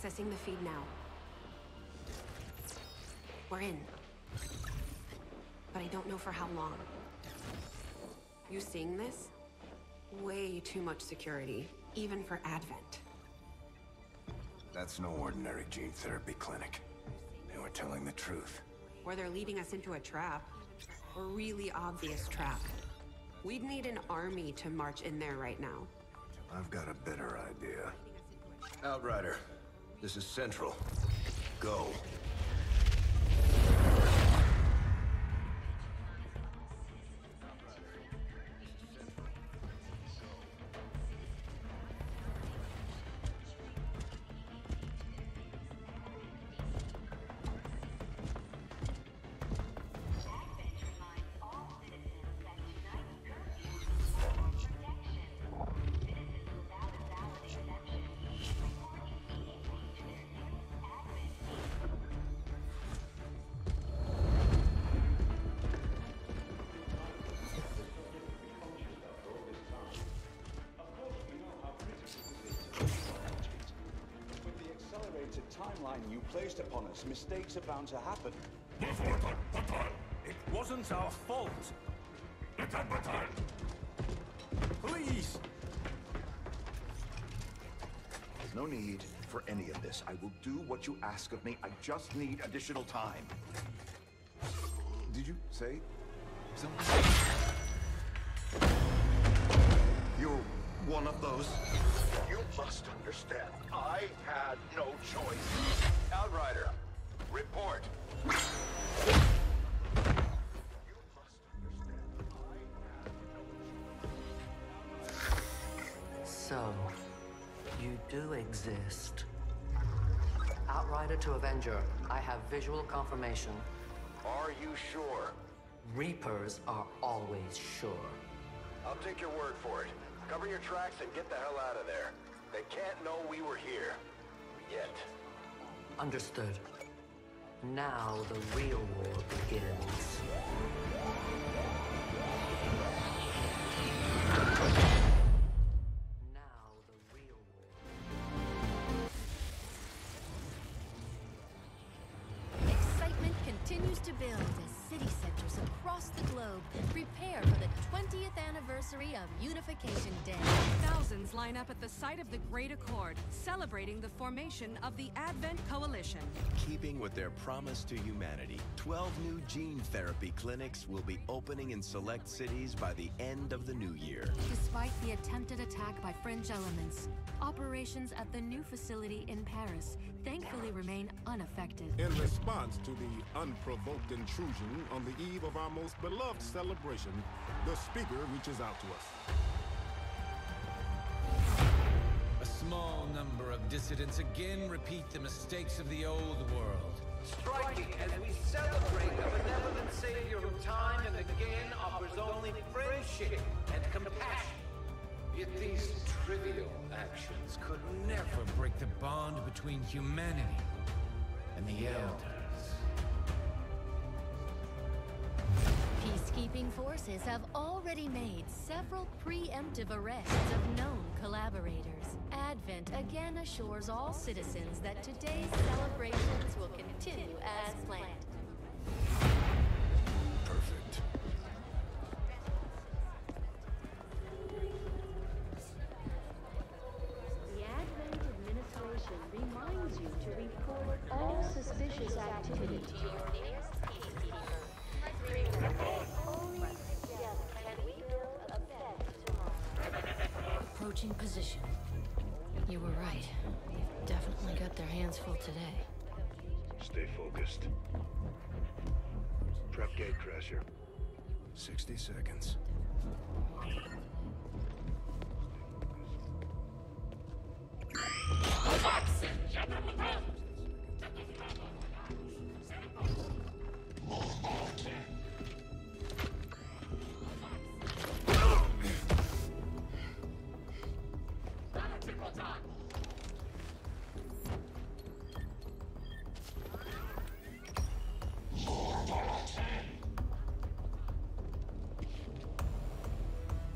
Accessing the feed now. We're in. But I don't know for how long. You seeing this? Way too much security, even for Advent. That's no ordinary gene therapy clinic. They were telling the truth. Or they're leading us into a trap. A really obvious trap. We'd need an army to march in there right now. I've got a better idea. Outrider, this is Central. Go. Timeline you placed upon us, mistakes are bound to happen. It wasn't our fault. Please! There's no need for any of this. I will do what you ask of me. I just need additional time. Did you say something? You're one of those. You must understand, I had no choice. Outrider, report. You must understand, I had no choice. So, you do exist. Outrider to Avenger, I have visual confirmation. Are you sure? Reapers are always sure. I'll take your word for it. Cover your tracks and get the hell out of there. They can't know we were here. Yet. Understood. Now the real war begins. Now the real war. Excitement continues to build as city centers across the globe prepare for the 20th anniversary of Unification Day. Thousands line up at the site of the Great Accord, celebrating the formation of the Advent Coalition. Keeping with their promise to humanity, 12 new gene therapy clinics will be opening in select cities by the end of the new year. Despite the attempted attack by fringe elements, operations at the new facility in Paris thankfully remain unaffected. In response to the unprovoked intrusion on the eve of our most beloved celebration, the speaker reaches out to us. A small number of dissidents again repeat the mistakes of the old world. Striking as we celebrate a benevolent savior who time and again offers only friendship and compassion. Yet these trivial actions could never break the bond between humanity and the Elders. Peacekeeping forces have already made several preemptive arrests of known collaborators. Advent again assures all citizens that today's celebrations will continue as planned. Perfect. The Advent administration reminds you to report all suspicious activity to your nearest peacekeeper. Only together can we build a better tomorrow. Approaching position. You were right. They've definitely got their hands full today. Stay focused. Prep gate crasher. 60 seconds.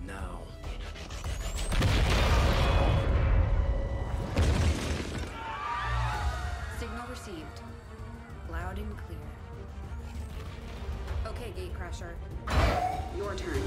Now. pressure. Your turn.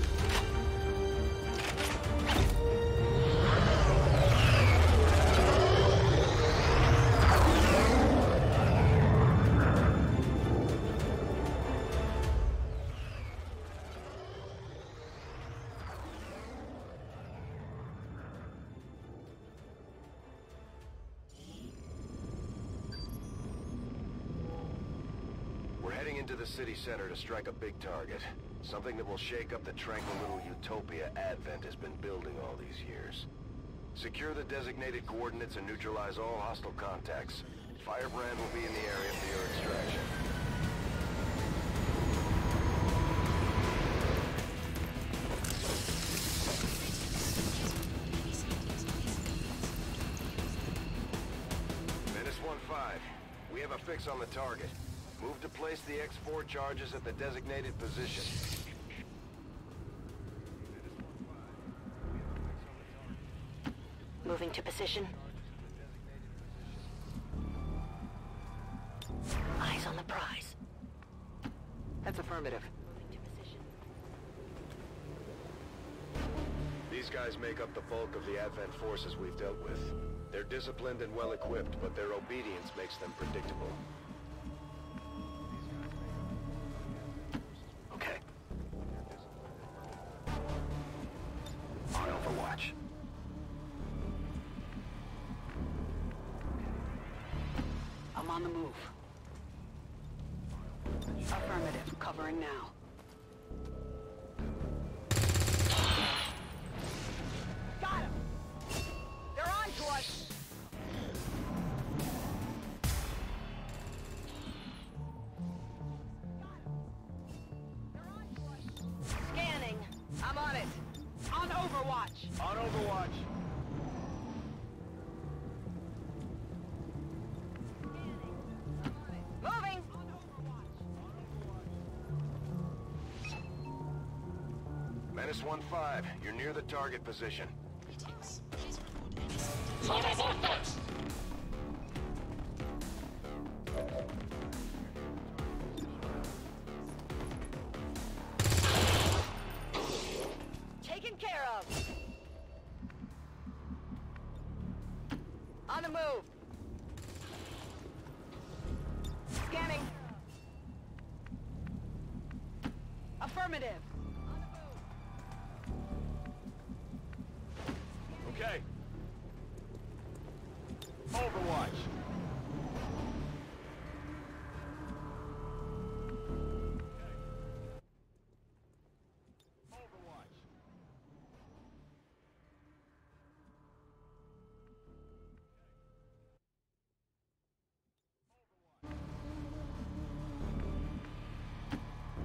We're heading into the city center to strike a big target. Something that will shake up the tranquil little utopia Advent has been building all these years. Secure the designated coordinates and neutralize all hostile contacts. Firebrand will be in the area for your extraction. Menace 1-5. We have a fix on the target. Move to place the X4 charges at the designated position. Moving to position. Eyes on the prize. That's affirmative. Moving to position. These guys make up the bulk of the Advent forces we've dealt with. They're disciplined and well-equipped, but their obedience makes them predictable. Okay. On Overwatch. I'm on the move. Affirmative. Covering now. Got him! They're on to us! Scanning. I'm on it. On Overwatch. On Overwatch. Moving. Menace 1-5. You're near the target position. Taken care of. On the move. Scanning. Affirmative. Okay. Overwatch.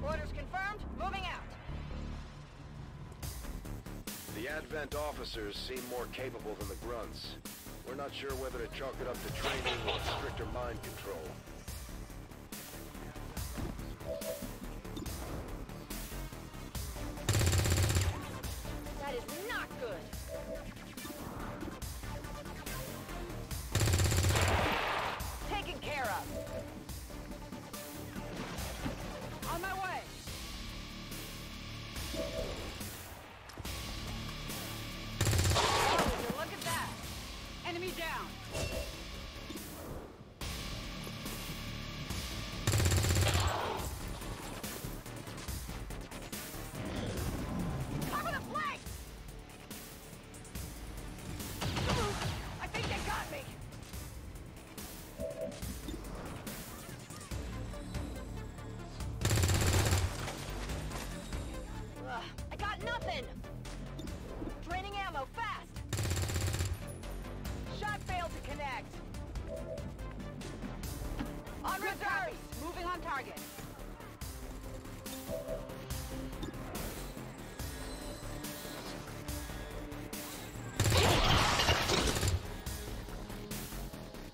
Orders confirmed. Moving out. The Advent officers seem more capable than the grunts. We're not sure whether to chalk it up to training or stricter mind control. That is not good. Taken care of. On my way. Oh, look at that. Enemy down. Cover the flank! I think they got me. I got nothing! Draining ammo, fast! Shot failed to connect. On reserve! Moving on target.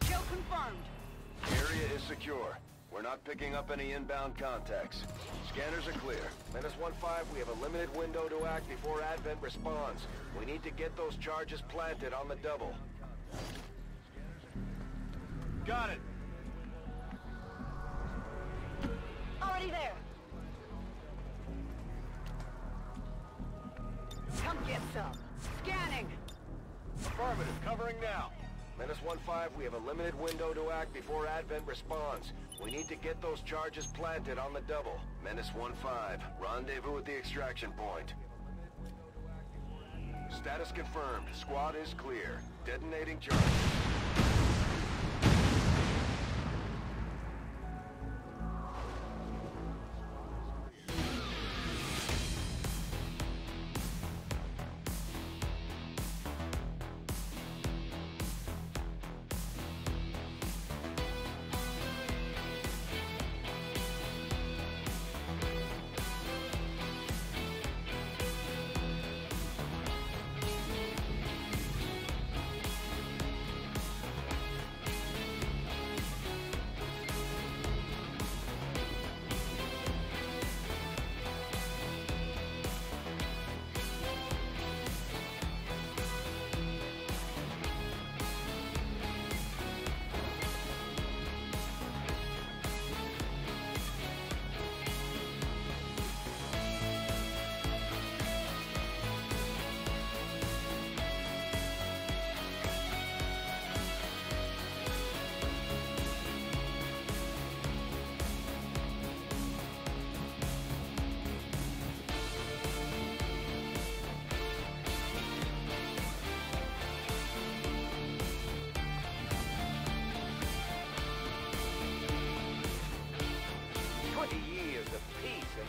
Kill confirmed. The area is secure. We're not picking up any inbound contacts. Scanners are clear. Menace 1-5, we have a limited window to act before Advent responds. We need to get those charges planted on the double. Got it. Already there. Come get some. Scanning. Affirmative, covering now. Menace 1-5, we have a limited window to act before Advent responds. We need to get those charges planted on the double. Menace 1-5, rendezvous at the extraction point. Status confirmed. Squad is clear. Detonating charges.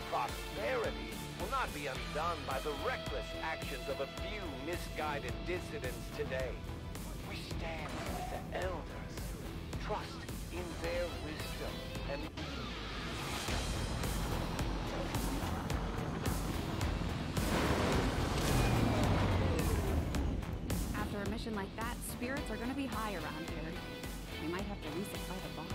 Prosperity will not be undone by the reckless actions of a few misguided dissidents today. We stand with the elders, trust in their wisdom, and After a mission like that, spirits are gonna be high around here. We might have to resupply the bomb.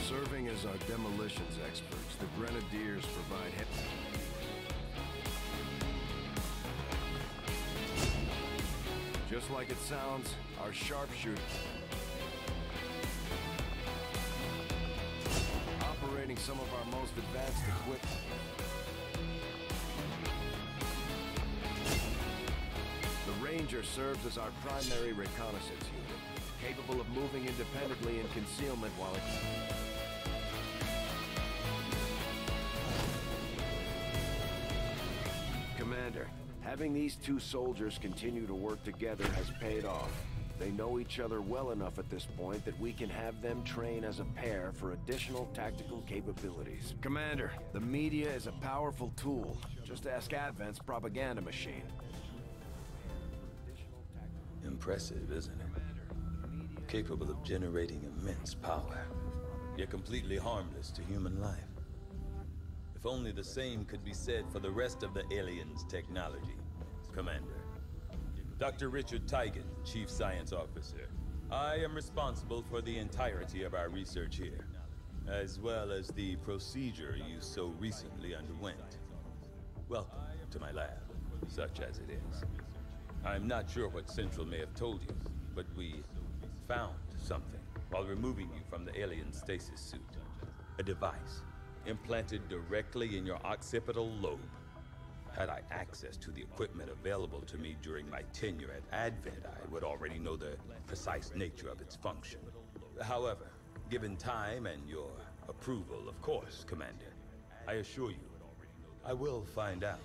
Serving as our demolitions experts, the Grenadiers provide just like it sounds, our sharpshooters operating some of our most advanced equipment. The Ranger serves as our primary reconnaissance unit, capable of moving independently in concealment while Commander, having these two soldiers continue to work together has paid off. They know each other well enough at this point that we can have them train as a pair for additional tactical capabilities. Commander, the media is a powerful tool. Just ask Advent's propaganda machine. Impressive, isn't it? Capable of generating immense power, yet completely harmless to human life. If only the same could be said for the rest of the aliens' technology, Commander. Dr. Richard Tigan, Chief Science Officer. I am responsible for the entirety of our research here, as well as the procedure you so recently underwent. Welcome to my lab, such as it is. I'm not sure what Central may have told you, but we found something while removing you from the alien stasis suit. A device implanted directly in your occipital lobe. Had I access to the equipment available to me during my tenure at Advent, I would already know the precise nature of its function. However, given time and your approval, of course, Commander, I assure you, I will find out.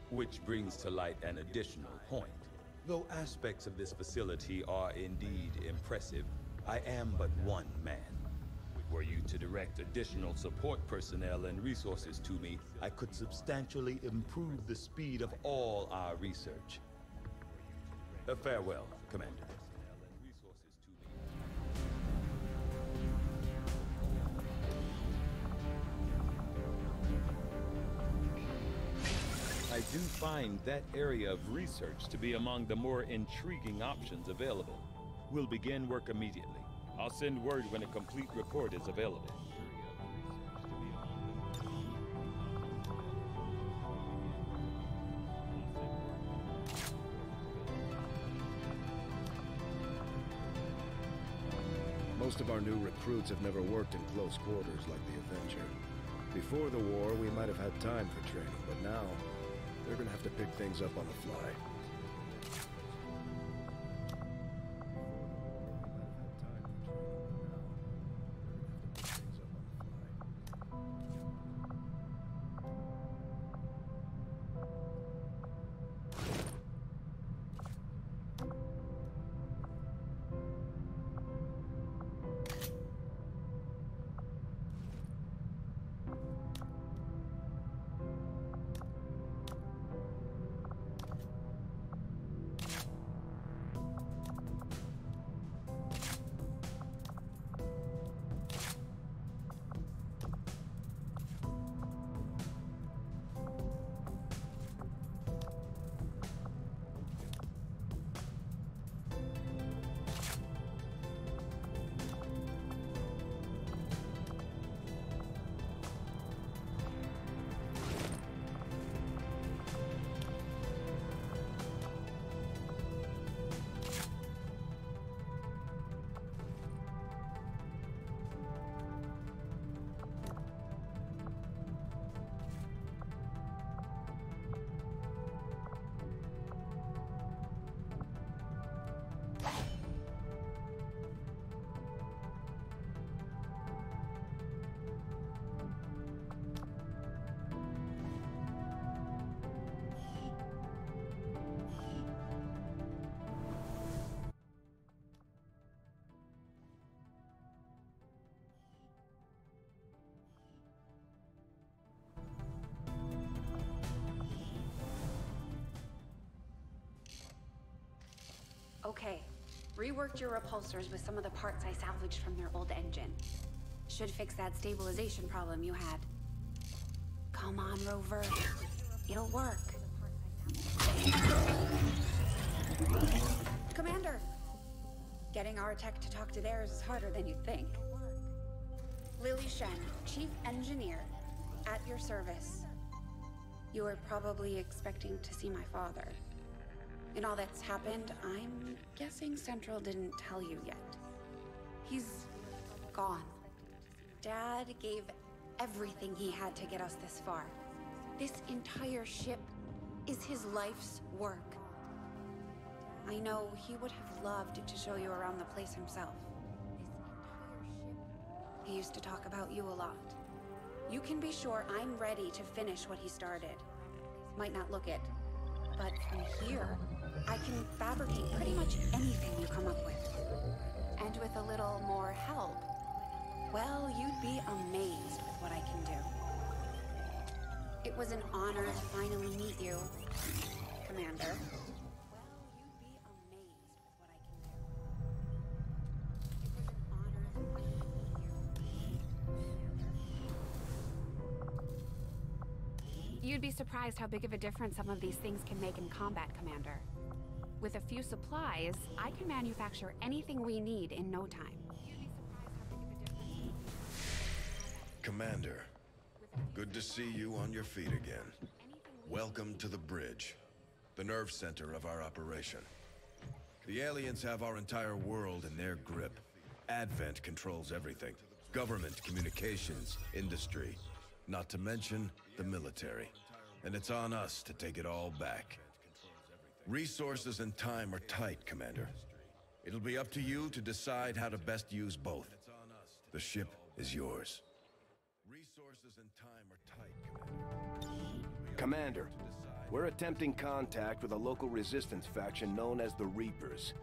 Which brings to light an additional point. Though aspects of this facility are indeed impressive, I am but one man. Were you to direct additional support personnel and resources to me, I could substantially improve the speed of all our research. Farewell, Commander. I do find that area of research to be among the more intriguing options available. We'll begin work immediately. I'll send word when a complete report is available. Most of our new recruits have never worked in close quarters like the Avenger. Before the war, we might have had time for training, but now, they're gonna have to pick things up on the fly. Okay, reworked your repulsors with some of the parts I salvaged from their old engine. Should fix that stabilization problem you had. Come on, Rover. It'll work. Commander! Getting our tech to talk to theirs is harder than you'd think. Lily Shen, Chief Engineer, at your service. You were probably expecting to see my father. In all that's happened, I'm guessing Central didn't tell you yet. He's gone. Dad gave everything he had to get us this far. This entire ship is his life's work. I know he would have loved to show you around the place himself. He used to talk about you a lot. You can be sure I'm ready to finish what he started. Might not look it, but from here, I can fabricate pretty much anything you come up with. And with a little more help, well, you'd be amazed with what I can do. It was an honor to finally meet you, Commander. You'd be surprised how big of a difference some of these things can make in combat, Commander. With a few supplies, I can manufacture anything we need in no time. Commander, good to see you on your feet again. Welcome to the bridge, the nerve center of our operation. The aliens have our entire world in their grip. Advent controls everything. Government, communications, industry. Not to mention the military. And it's on us to take it all back. Resources and time are tight, Commander. It'll be up to you to decide how to best use both. The ship is yours. Resources and time are tight, Commander, we're attempting contact with a local resistance faction known as the Reapers.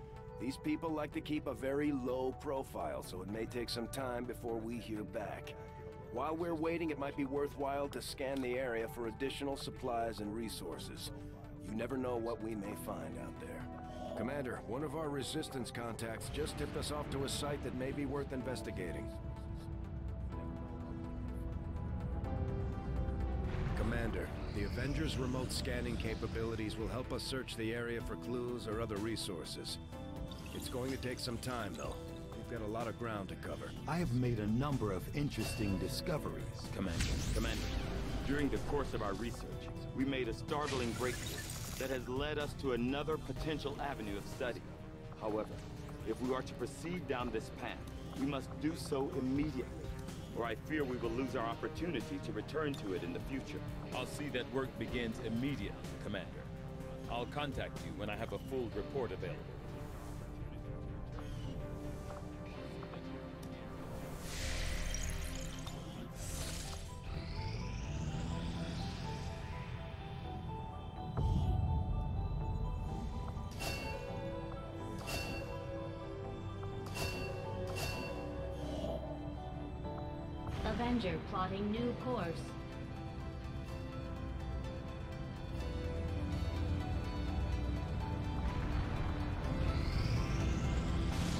These people like to keep a very low profile, so it may take some time before we hear back. While we're waiting, it might be worthwhile to scan the area for additional supplies and resources. You never know what we may find out there. Commander, one of our resistance contacts just tipped us off to a site that may be worth investigating. Commander, the Avengers' remote scanning capabilities will help us search the area for clues or other resources. It's going to take some time, though. We've got a lot of ground to cover. I have made a number of interesting discoveries, Commander. Commander, during the course of our research, we made a startling breakthrough that has led us to another potential avenue of study. However, if we are to proceed down this path, we must do so immediately, or I fear we will lose our opportunity to return to it in the future. I'll see that work begins immediately, Commander. I'll contact you when I have a full report available. Avenger plotting new course.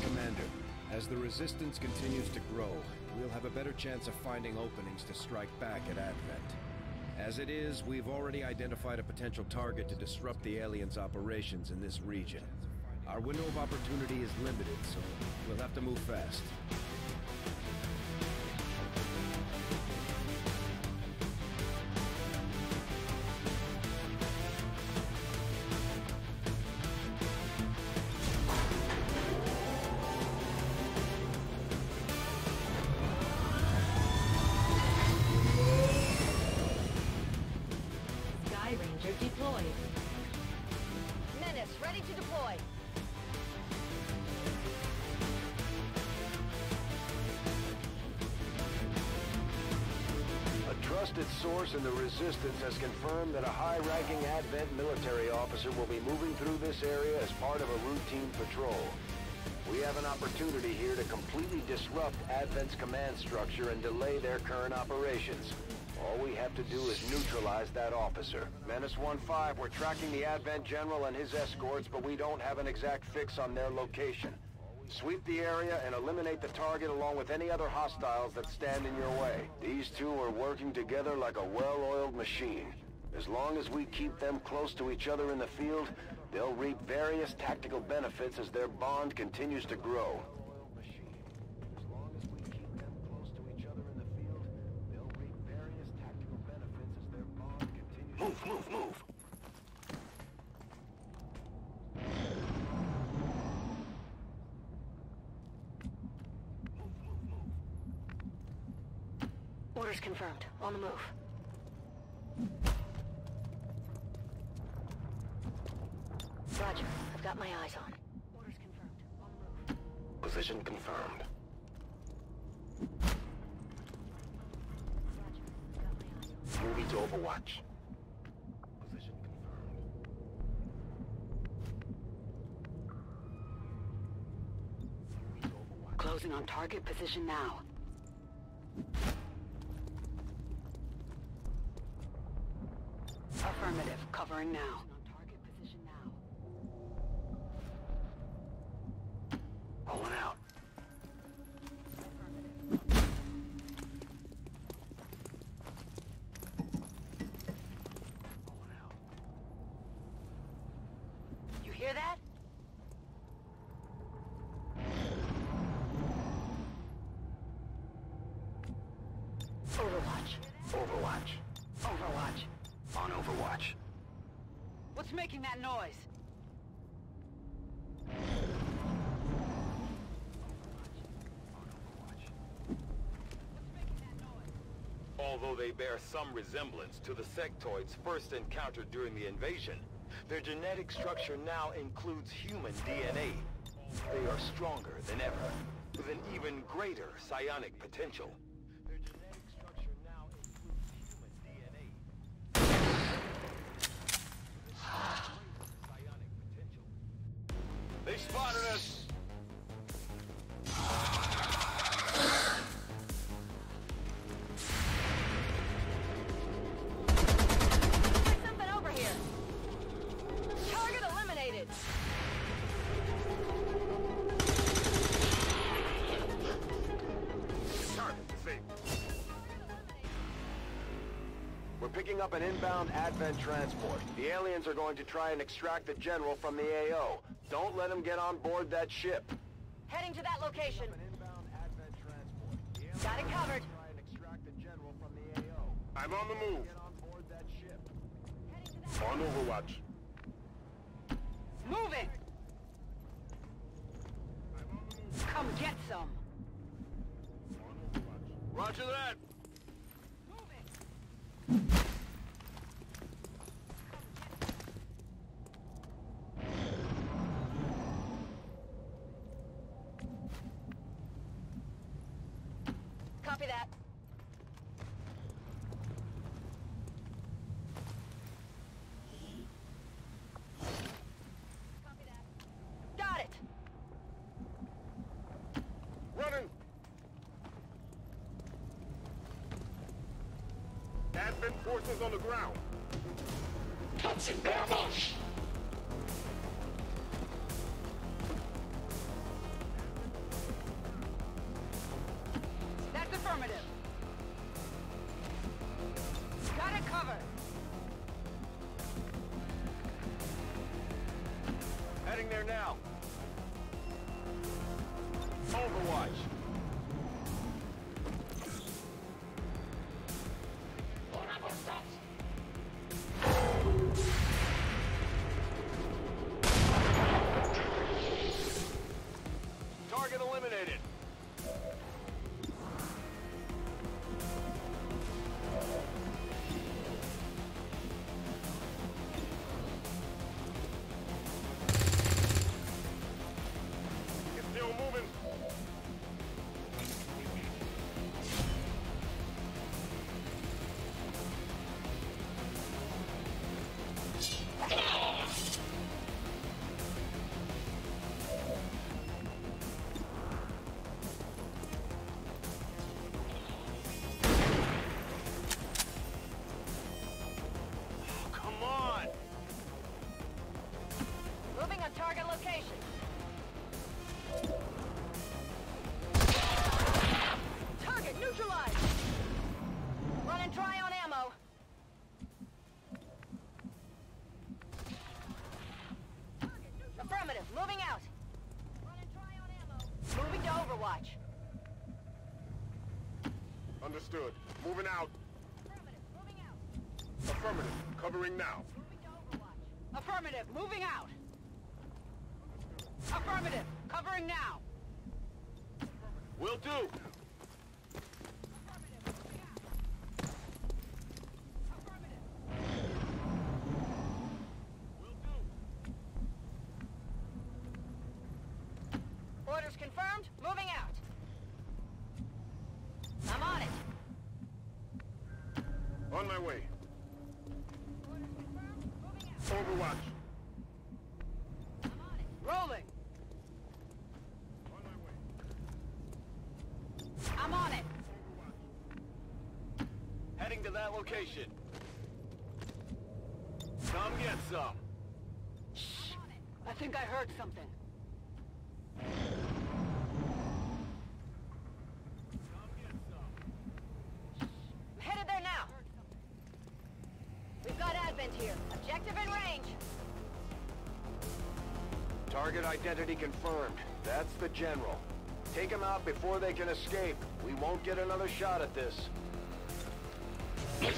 Commander, as the Resistance continues to grow, we'll have a better chance of finding openings to strike back at Advent. As it is, we've already identified a potential target to disrupt the aliens' operations in this region. Our window of opportunity is limited, so we'll have to move fast. Deployed. Menace, ready to deploy. A trusted source in the Resistance has confirmed that a high-ranking Advent military officer will be moving through this area as part of a routine patrol. We have an opportunity here to completely disrupt Advent's command structure and delay their current operations. All we have to do is neutralize that officer. Menace 1-5, we're tracking the Advent General and his escorts, but we don't have an exact fix on their location. Sweep the area and eliminate the target along with any other hostiles that stand in your way. These two are working together like a well-oiled machine. As long as we keep them close to each other in the field, they'll reap various tactical benefits as their bond continues to grow. Move, move, move! Orders confirmed. On the move. Roger. I've got my eyes on. Orders confirmed. On the move. Position confirmed. Moving to Overwatch. Position confirmed. Closing on target position now. Affirmative. Covering now. Rolling out. You hear that? Overwatch. Overwatch. Overwatch. On Overwatch. What's making that noise? Although they bear some resemblance to the sectoids first encountered during the invasion, their genetic structure now includes human DNA. They are stronger than ever, with an even greater psionic potential. Their genetic structure now includes human DNA. They spotted us! We're picking up an inbound Advent transport. The aliens are going to try and extract the General from the AO. Don't let them get on board that ship. Heading to that location. Got it covered. I'm on the move. On Overwatch. Moving! Come get some! Roger that! Reinforcements on the ground. That's affirmative. Got it covered. Heading there now. Overwatch. Target eliminated. It's still moving. Come on. Moving on target location. Target neutralized. Running dry on ammo. Affirmative. Moving out. Running dry on ammo. Moving to Overwatch. Understood. Moving out. Affirmative. Moving out. Affirmative. Covering now. Moving to Overwatch. Affirmative. Moving out. Affirmative. Covering now. Will do. Orders confirmed. Moving out. I'm on it. On my way. Orders confirmed. Moving out. Overwatch. I'm on it. Rolling. On my way. I'm on it. Heading to that location. Come get some. I think I heard something. I'm headed there now. We've got Advent here. Objective in range. Target identity confirmed. That's the General. Take him out before they can escape. We won't get another shot at this. No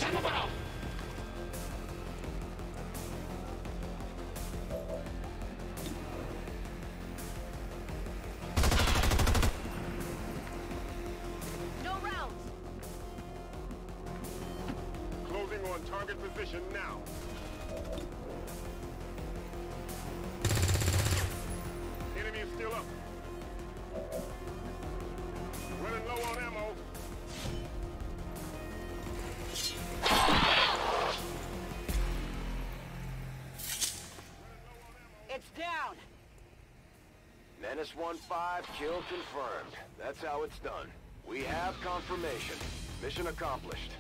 rounds. Closing on target position now. Enemy is still up. Running low on ammo. It's down. Menace 1-5, kill confirmed. That's how it's done. We have confirmation. Mission accomplished.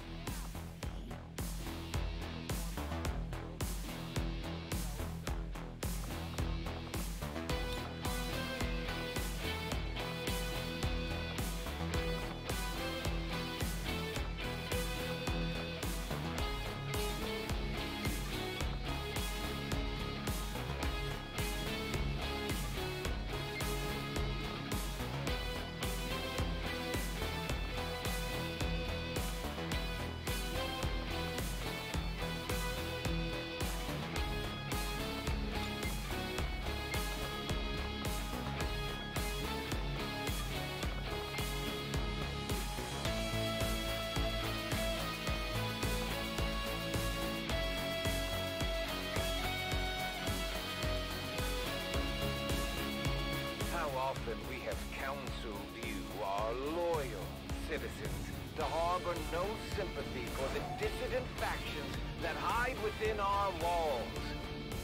Often we have counseled you, our loyal citizens, to harbor no sympathy for the dissident factions that hide within our walls.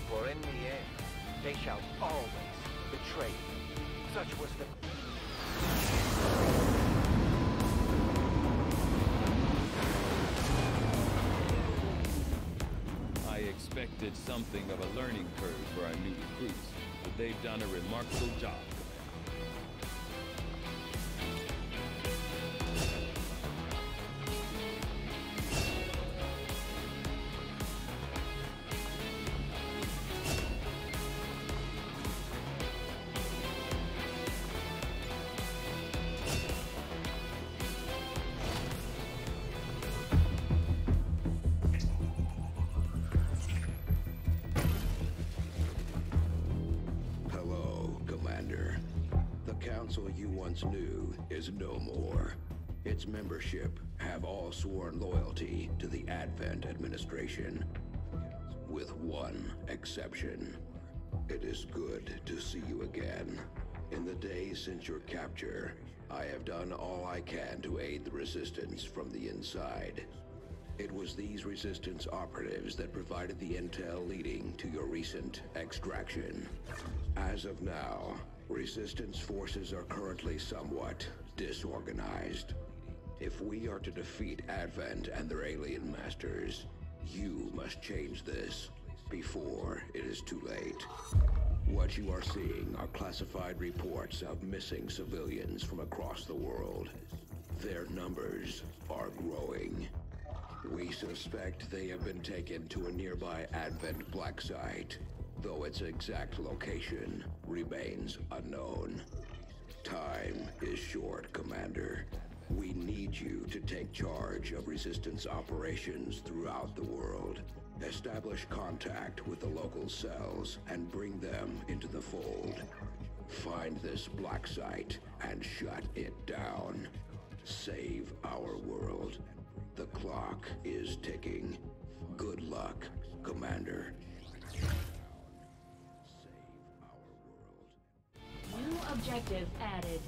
For in the end, they shall always betray you. Such was the... expected something of a learning curve for our new recruits, but they've done a remarkable job. You once knew is no more. Its membership have all sworn loyalty to the Advent administration, with one exception. It is good to see you again. In the days since your capture, I have done all I can to aid the Resistance from the inside. It was these Resistance operatives that provided the intel leading to your recent extraction. As of now, Resistance forces are currently somewhat disorganized. If we are to defeat Advent and their alien masters, you must change this before it is too late. What you are seeing are classified reports of missing civilians from across the world. Their numbers are growing. We suspect they have been taken to a nearby Advent black site, though its exact location remains unknown. Time is short, Commander. We need you to take charge of Resistance operations throughout the world. Establish contact with the local cells and bring them into the fold. Find this black site and shut it down. Save our world. The clock is ticking. Good luck, Commander. New objective added.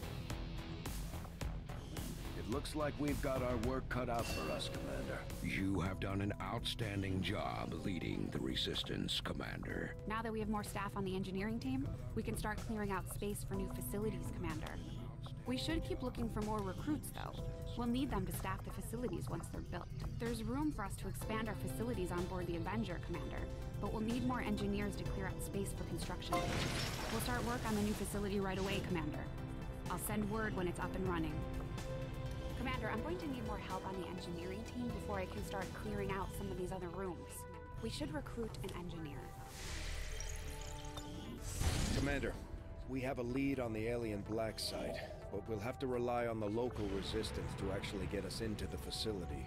It looks like we've got our work cut out for us, Commander. You have done an outstanding job leading the Resistance, Commander. Now that we have more staff on the engineering team, we can start clearing out space for new facilities, Commander. We should keep looking for more recruits, though. We'll need them to staff the facilities once they're built. There's room for us to expand our facilities on board the Avenger, Commander, but we'll need more engineers to clear out space for construction. We'll start work on the new facility right away, Commander. I'll send word when it's up and running. Commander, I'm going to need more help on the engineering team before I can start clearing out some of these other rooms. We should recruit an engineer. Commander, we have a lead on the alien black site, but we'll have to rely on the local Resistance to actually get us into the facility.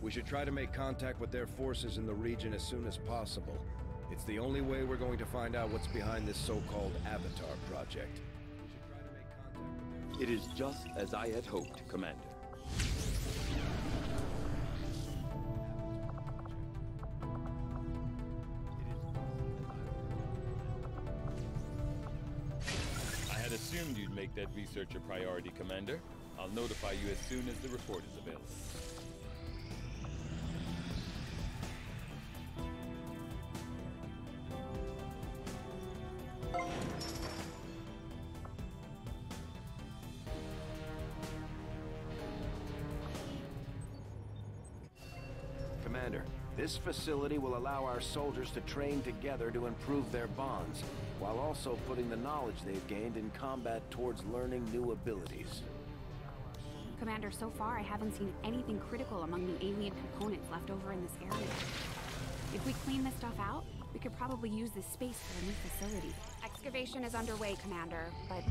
We should try to make contact with their forces in the region as soon as possible. It's the only way we're going to find out what's behind this so-called Avatar project. It is just as I had hoped, Commander. I had assumed you'd make that research a priority, Commander. I'll notify you as soon as the report is available. Commander, this facility will allow our soldiers to train together to improve their bonds, while also putting the knowledge they've gained in combat towards learning new abilities. Commander, so far I haven't seen anything critical among the alien components left over in this area. If we clean this stuff out, we could probably use this space for a new facility. Excavation is underway, Commander, but...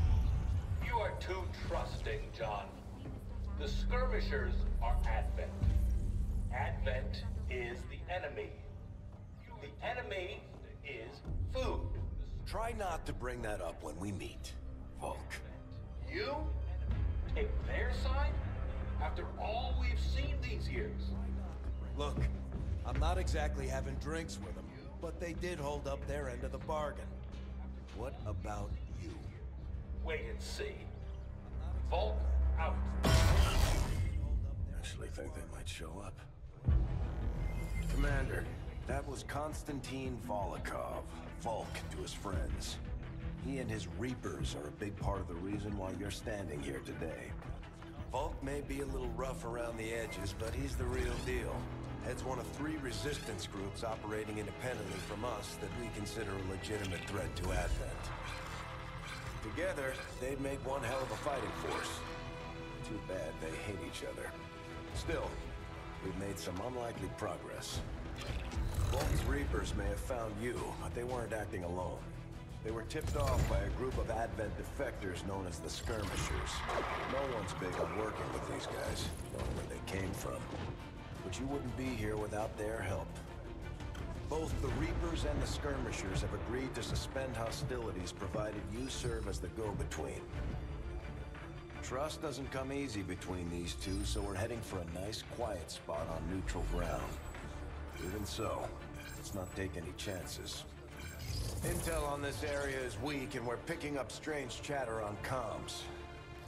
You are too trusting, John. The skirmishers are Advent. Advent is the enemy. The enemy is food. Try not to bring that up when we meet, Volk. You take their side after all we've seen these years? Look, I'm not exactly having drinks with them, but they did hold up their end of the bargain. What about you? Wait and see. Volk out. Actually think they might show up. Commander, that was Konstantin Volokov, Volk to his friends. He and his Reapers are a big part of the reason why you're standing here today. Volk may be a little rough around the edges, but he's the real deal. Heads one of 3 resistance groups operating independently from us that we consider a legitimate threat to Advent. Together, they'd make one hell of a fighting force. Too bad they hate each other. Still, we've made some unlikely progress. Bolton's Reapers may have found you, but they weren't acting alone. They were tipped off by a group of Advent defectors known as the Skirmishers. No one's big on working with these guys, knowing where they came from. But you wouldn't be here without their help. Both the Reapers and the Skirmishers have agreed to suspend hostilities provided you serve as the go-between. Trust doesn't come easy between these two, so we're heading for a nice, quiet spot on neutral ground. Even so, let's not take any chances. Intel on this area is weak, and we're picking up strange chatter on comms.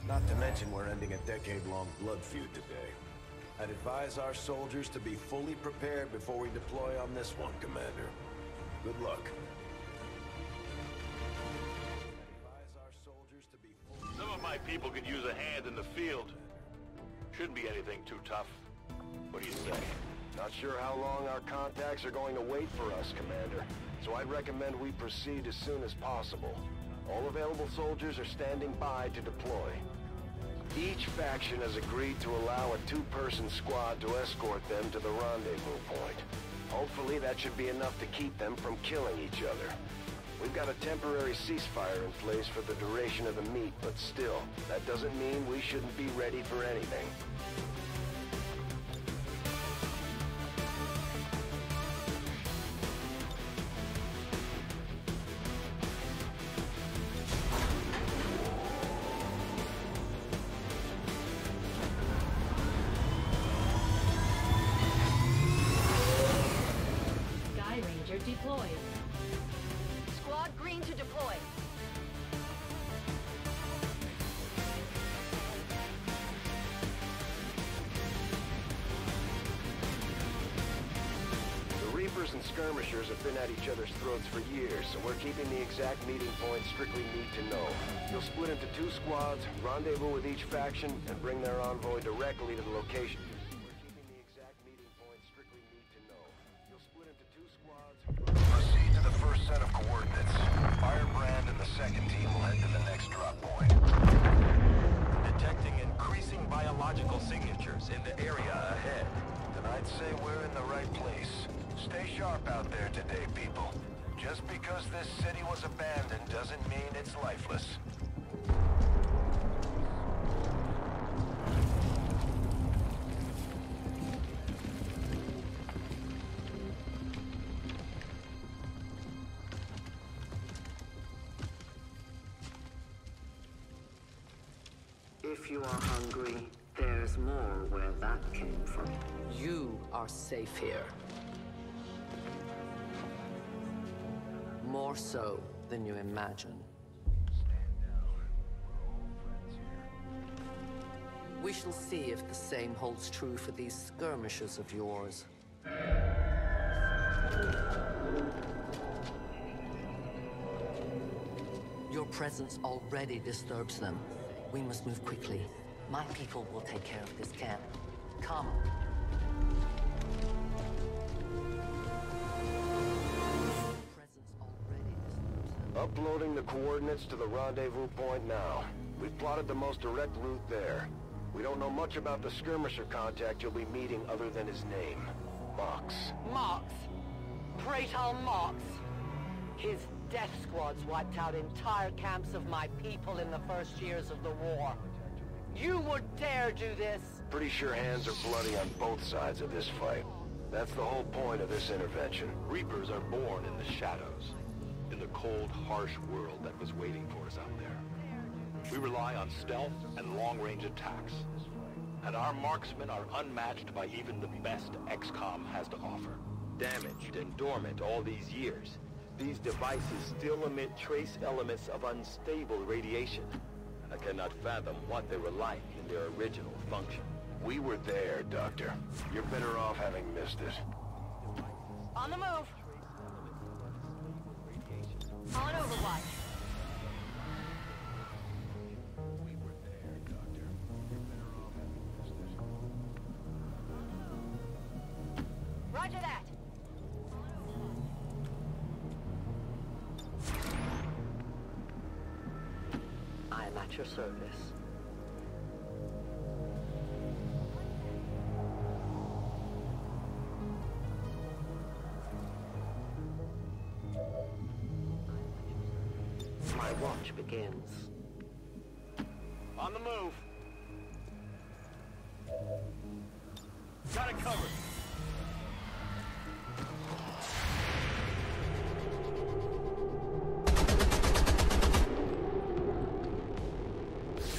Not to mention we're ending a decade-long blood feud today. I'd advise our soldiers to be fully prepared before we deploy on this one, Commander. Good luck. Some of my people could use a hand in the field. Shouldn't be anything too tough. What do you say? Not sure how long our contacts are going to wait for us, Commander. So I'd recommend we proceed as soon as possible. All available soldiers are standing by to deploy. Each faction has agreed to allow a 2-person squad to escort them to the rendezvous point. Hopefully that should be enough to keep them from killing each other. We've got a temporary ceasefire in place for the duration of the meet, but still, that doesn't mean we shouldn't be ready for anything. Deployed. Squad green to deploy. The Reapers and Skirmishers have been at each other's throats for years, so we're keeping the exact meeting point strictly need to know. You'll split into 2 squads, rendezvous with each faction, and bring their envoy directly to the location. Proceed to the first set of coordinates. Firebrand and the second team will head to the next drop point. Detecting increasing biological signatures in the area ahead. Then I'd say we're in the right place. Stay sharp out there today, people. Just because this city was abandoned doesn't mean it's lifeless. If you are hungry, there's more where that came from. You are safe here. More so than you imagine. We shall see if the same holds true for these skirmishes of yours. Your presence already disturbs them. We must move quickly. My people will take care of this camp. Come. Uploading the coordinates to the rendezvous point now. We've plotted the most direct route there. We don't know much about the skirmisher contact you'll be meeting other than his name. Mox. Mox. Praetor Mox. His death squads wiped out entire camps of my people in the first years of the war. You would dare do this? Pretty sure hands are bloody on both sides of this fight. That's the whole point of this intervention. Reapers are born in the shadows, in the cold, harsh world that was waiting for us out there. We rely on stealth and long-range attacks, and our marksmen are unmatched by even the best XCOM has to offer. Damaged and dormant all these years, these devices still emit trace elements of unstable radiation. I cannot fathom what they were like in their original function. We were there, Doctor. You're better off having missed it. On the move. On Overwatch. At your service. My watch begins. On the move. Got it covered.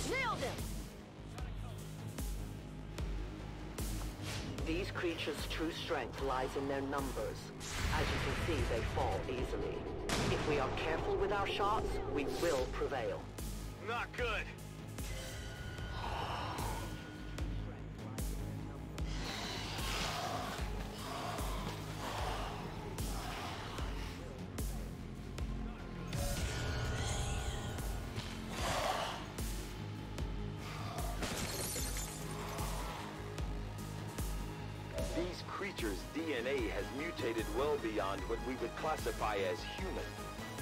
Nailed him! These creatures' true strength lies in their numbers. As you can see, they fall easily. If we are careful with our shots, we will prevail. Not good. These creatures' DNA has mutated well beyond what we would classify as human.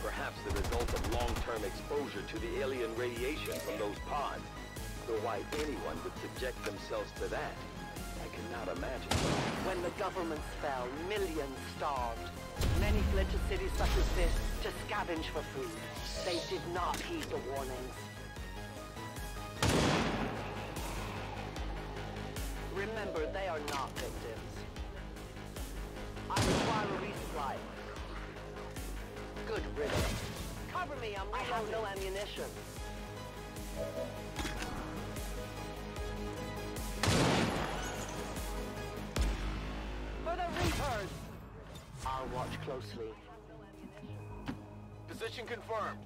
Perhaps the result of long-term exposure to the alien radiation from those pods. Though why anyone would subject themselves to that, I cannot imagine. When the governments fell, millions starved. Many fled to cities such as this to scavenge for food. They did not heed the warnings. Remember, they are not victims. I require a resupply. Good riddance. Cover me, I have no ammunition. For the Reapers! I'll watch closely. Position confirmed.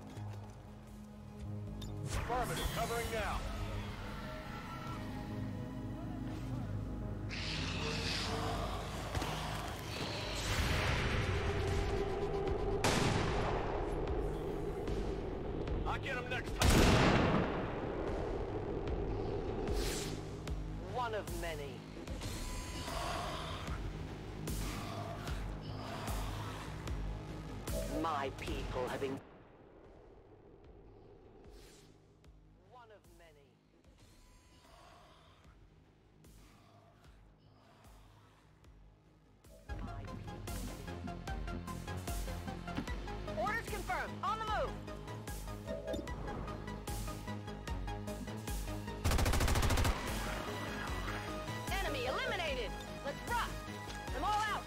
Affirmative, covering now. I'll get him next time. One of many. My people have been... One of many. Orders confirmed. On the move. Enemy eliminated. Let's rock. I'm all out.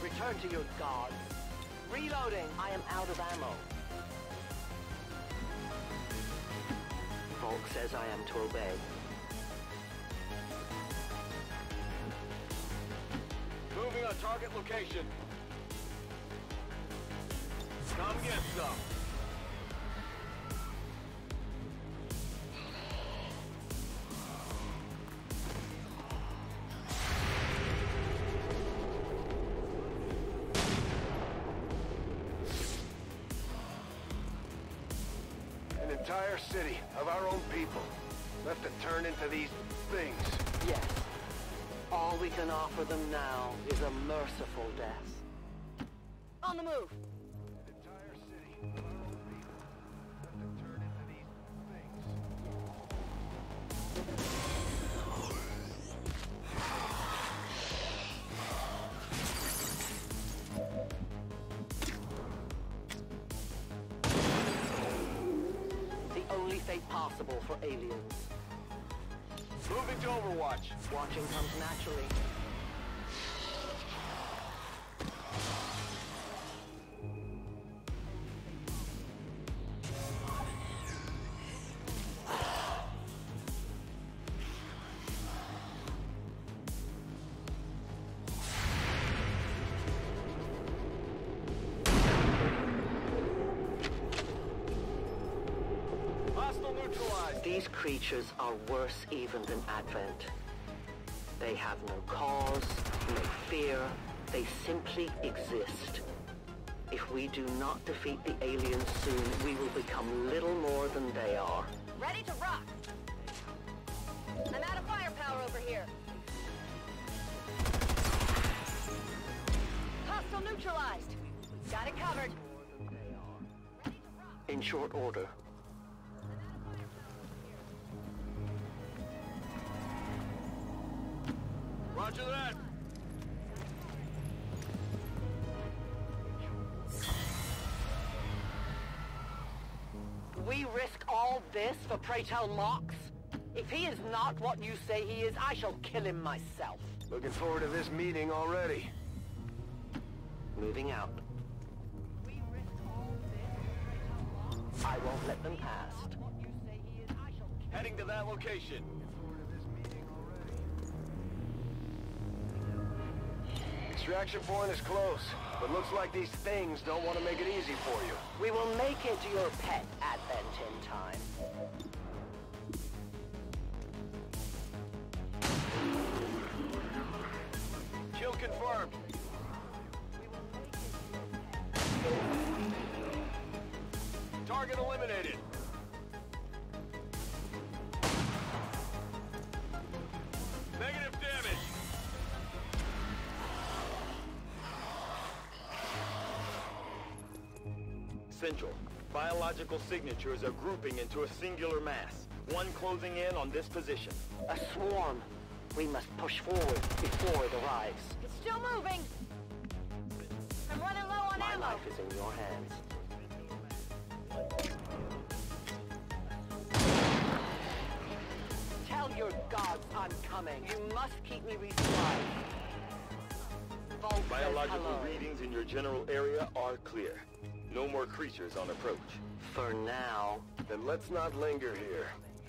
Return to your gods. Reloading. I am out of ammo. Volk says I am to obey. Moving on target location. Come get some. An entire city of our own people left to turn into these things. Yes. All we can offer them now is a merciful death. On the move. An entire city of our own people left to turn into these The only fate possible for aliens. Moving to Overwatch. Watching comes naturally. Hostile neutralized. These creatures are worse even than Advent. They have no cause, no fear. They simply exist. If we do not defeat the aliens soon, we will become little more than they are. Ready to rock. I'm out of firepower over here. neutralized. Got it covered. In short order. Roger that. We risk all this for pray tell Mox? If he is not what you say he is, I shall kill him myself. Looking forward to this meeting already. Moving out. I won't let them past. Heading to that location. Extraction point is close, but looks like these things don't want to make it easy for you. We will make it your pet Advent in time. Kill confirmed. Target eliminated. Negative damage. Central. Biological signatures are grouping into a singular mass. One closing in on this position. A swarm. We must push forward before it arrives. It's still moving. I'm running low on My ammo. life is in your hands. Tell your gods I'm coming. You must keep me resupplied. Vault Biological hello. readings in your general area are clear. No more creatures on approach. For now. Then let's not linger here.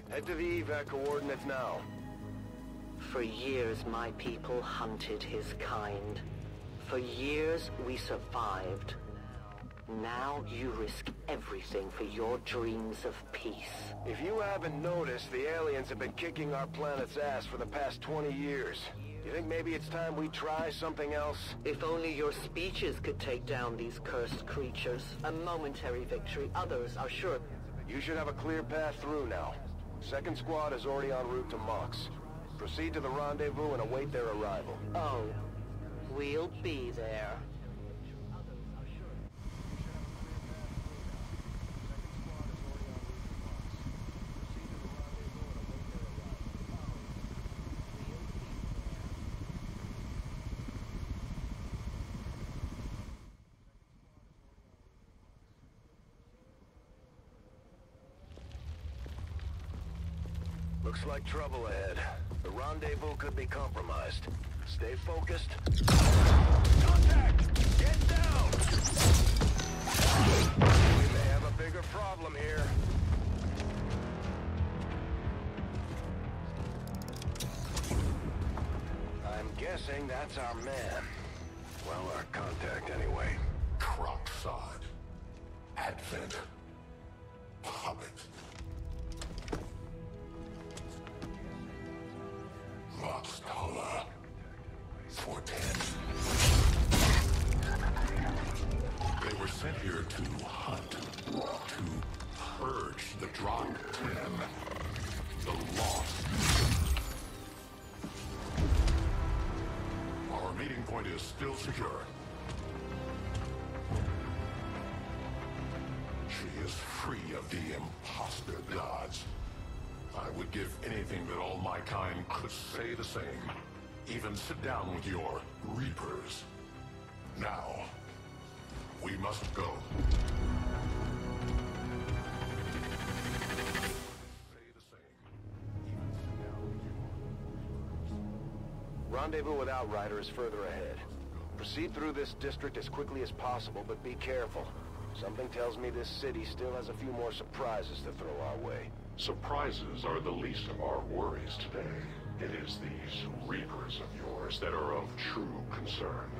Head to the evac coordinates now. For years, my people hunted his kind. For years, we survived. Now you risk everything for your dreams of peace. If you haven't noticed, the aliens have been kicking our planet's ass for the past 20 years. You think maybe it's time we try something else? If only your speeches could take down these cursed creatures. A momentary victory, others are sure. You should have a clear path through now. Second squad is already en route to Mox. Proceed to the rendezvous and await their arrival. Oh, we'll be there. Looks like trouble ahead. The rendezvous could be compromised. Stay focused. Contact! Get down! We may have a bigger problem here. I'm guessing that's our man. Well, our contact anyway. Crocksod. Advent. Puppet. Moxtola. 410. They were sent here to hunt. To purge the Drop 10. The Lost. Our meeting point is still secure. She is free of the imposter gods. I would give anything that all my kind could say the same. Even sit down with your Reapers. Now, we must go. Rendezvous with Outrider is further ahead. Proceed through this district as quickly as possible, but be careful. Something tells me this city still has a few more surprises to throw our way. Surprises are the least of our worries today. It is these Reapers of yours that are of true concern.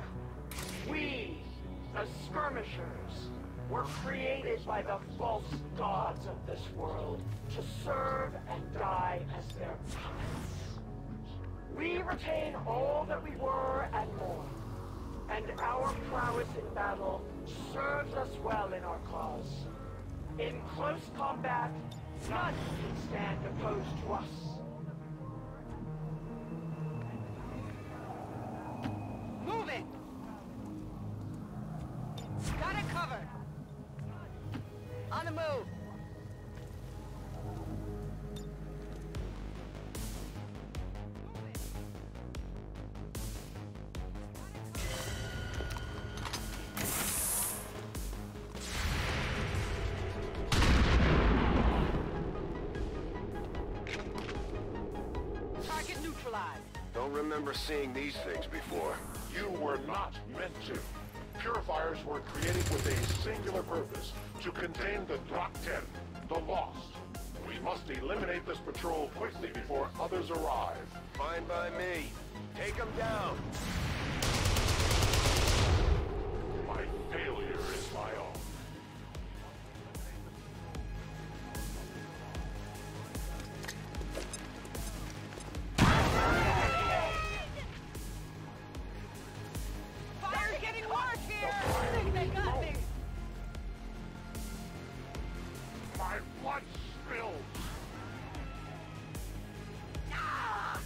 We, the skirmishers, were created by the false gods of this world to serve and die as their puppets. We retain all that we were and more, and our prowess in battle serves us well in our cause. In close combat, none can stand opposed to us. Move it! remember seeing these things before. You were not meant to. Purifiers were created with a singular purpose, to contain the Drop 10, the Lost. We must eliminate this patrol quickly before others arrive. Fine by me. Take them down. My failure is my own. Fire's getting worse here! I think they got me! My blood spills! Ah!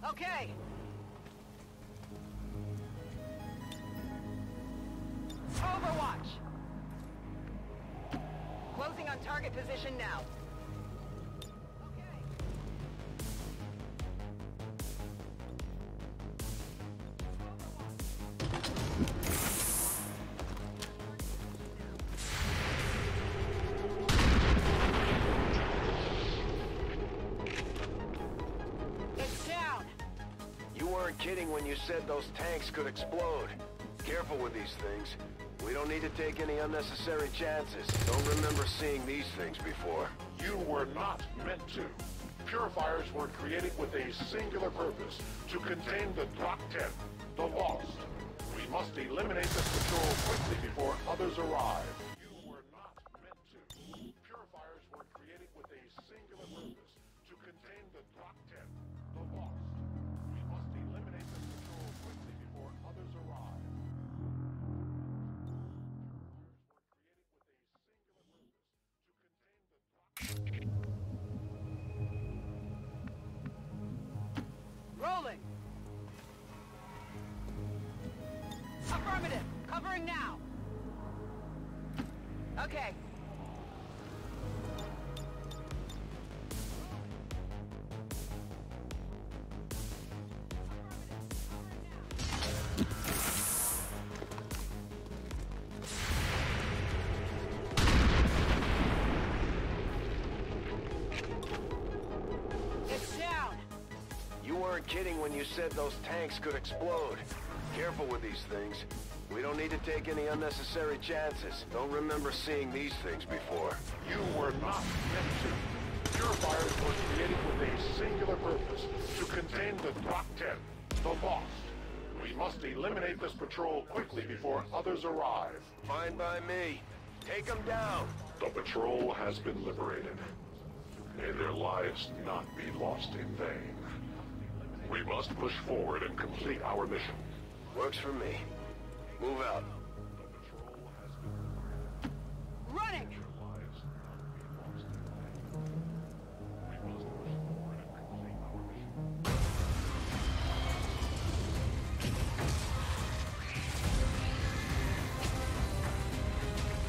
Okay. Overwatch. Closing on target position now. Kidding when you said those tanks could explode. Careful with these things. We don't need to take any unnecessary chances. Don't remember seeing these things before. You were not meant to. Purifiers were created with a singular purpose, to contain the Drop 10, the Lost. We must eliminate this patrol quickly before others arrive. You were not meant to. Purifiers were created with a singular purpose, to contain the Drop 10, the Lost. We must eliminate this patrol quickly before others arrive. Rolling. Affirmative. Covering now. Okay. Kidding when you said those tanks could explode. Careful with these things. We don't need to take any unnecessary chances. Don't remember seeing these things before. You were not meant to. Purifiers were created with a singular purpose, to contain the Drop 10, the Lost. We must eliminate this patrol quickly before others arrive. Fine by me. Take them down. The patrol has been liberated. May their lives not be lost in vain. We must push forward and complete our mission. Works for me. Move out. Running!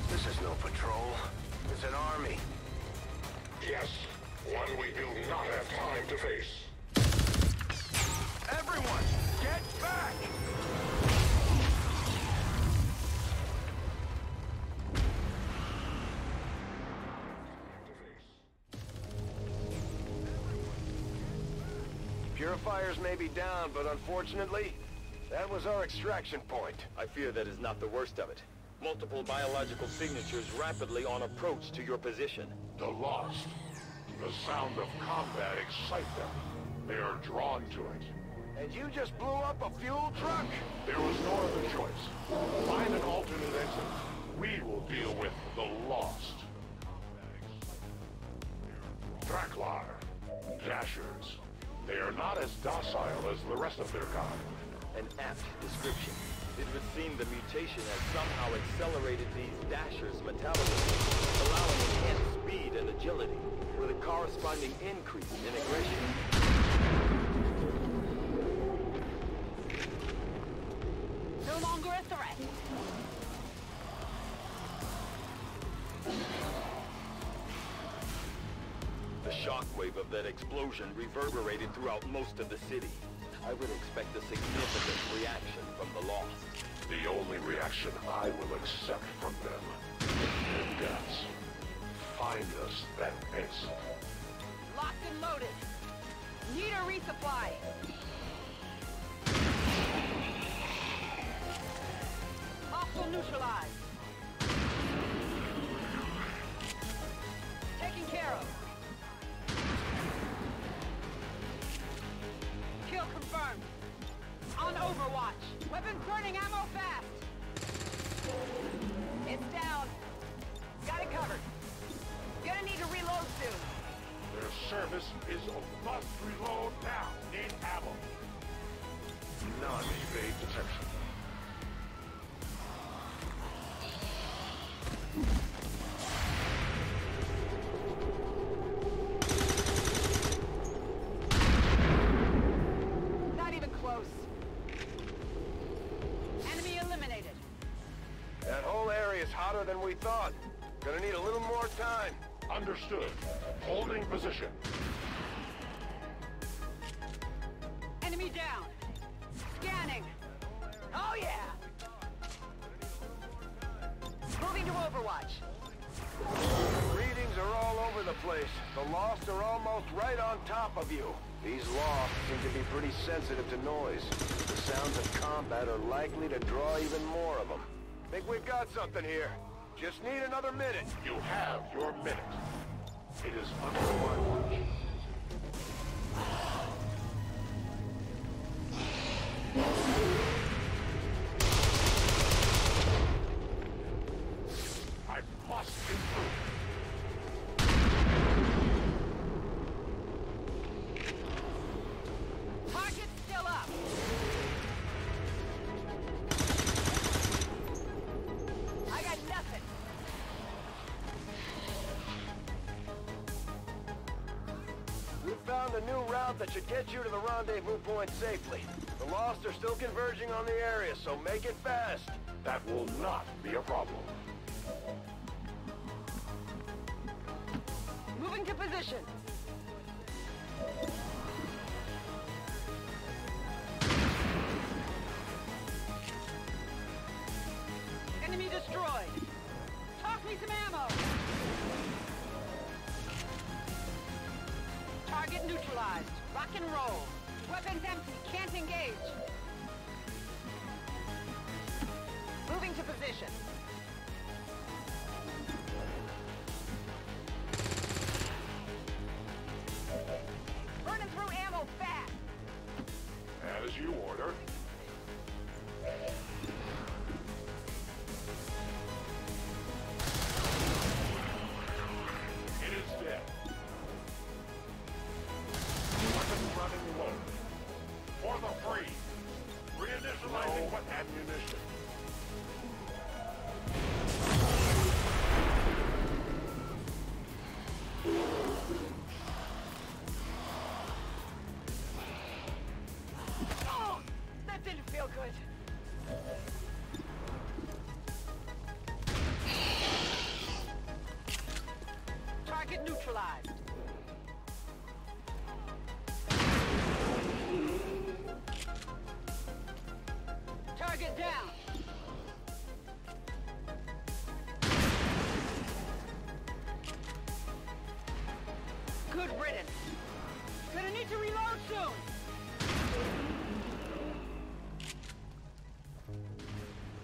This is no patrol. It's an army. Yes, one we do not have time to face. Everyone, get back! Purifiers may be down, but unfortunately, that was our extraction point. I fear that is not the worst of it. Multiple biological signatures rapidly on approach to your position. The Lost. The sound of combat excites them. They are drawn to it. And you just blew up a fuel truck? There was no other choice. Find an alternate exit. We will deal with the Lost. Draklar, Dashers, They are not as docile as the rest of their kind. An apt description. It would seem the mutation has somehow accelerated these Dashers' metabolism, allowing enhanced speed and agility, with a corresponding increase in aggression. No longer a threat. The shockwave of that explosion reverberated throughout most of the city. I would expect a significant reaction from the Lost. The only reaction I will accept from them is deaths. Find us that exit. Locked and loaded. Need a resupply. Hostile neutralized. Taken care of. Kill confirmed. On Overwatch. Weapons burning ammo fast. It's down. Got it covered. Gonna need to reload soon. Their service is a must reload now. Need ammo. Non-evade detection. Not even close. Enemy eliminated. That whole area is hotter than we thought. Gonna need a little more time. Understood. Holding position. Enemy down. Scanning. Oh yeah. Moving to Overwatch. Readings are all over the place. The Lost are almost right on top of you. These Lost seem to be pretty sensitive to noise. The sounds of combat are likely to draw even more of them. Think we've got something here. Just need another minute. You have your minute. It is under my watch. I must improve. Target's still up. I got nothing. We found a new route that should get you to the rendezvous point safely. The Lost are still converging on the area, so make it fast. That will not be a problem. Moving to position. Enemy destroyed. Toss me some ammo. Target neutralized. Rock and roll. Weapons empty. Can't engage. Moving to position. Burning through ammo fast. As you order. It is dead. Weapons running low. For the free. Reinitializing what ammunition. Oh, that didn't feel good. Target neutralized. Target down. Good riddance. Gonna need to reload soon.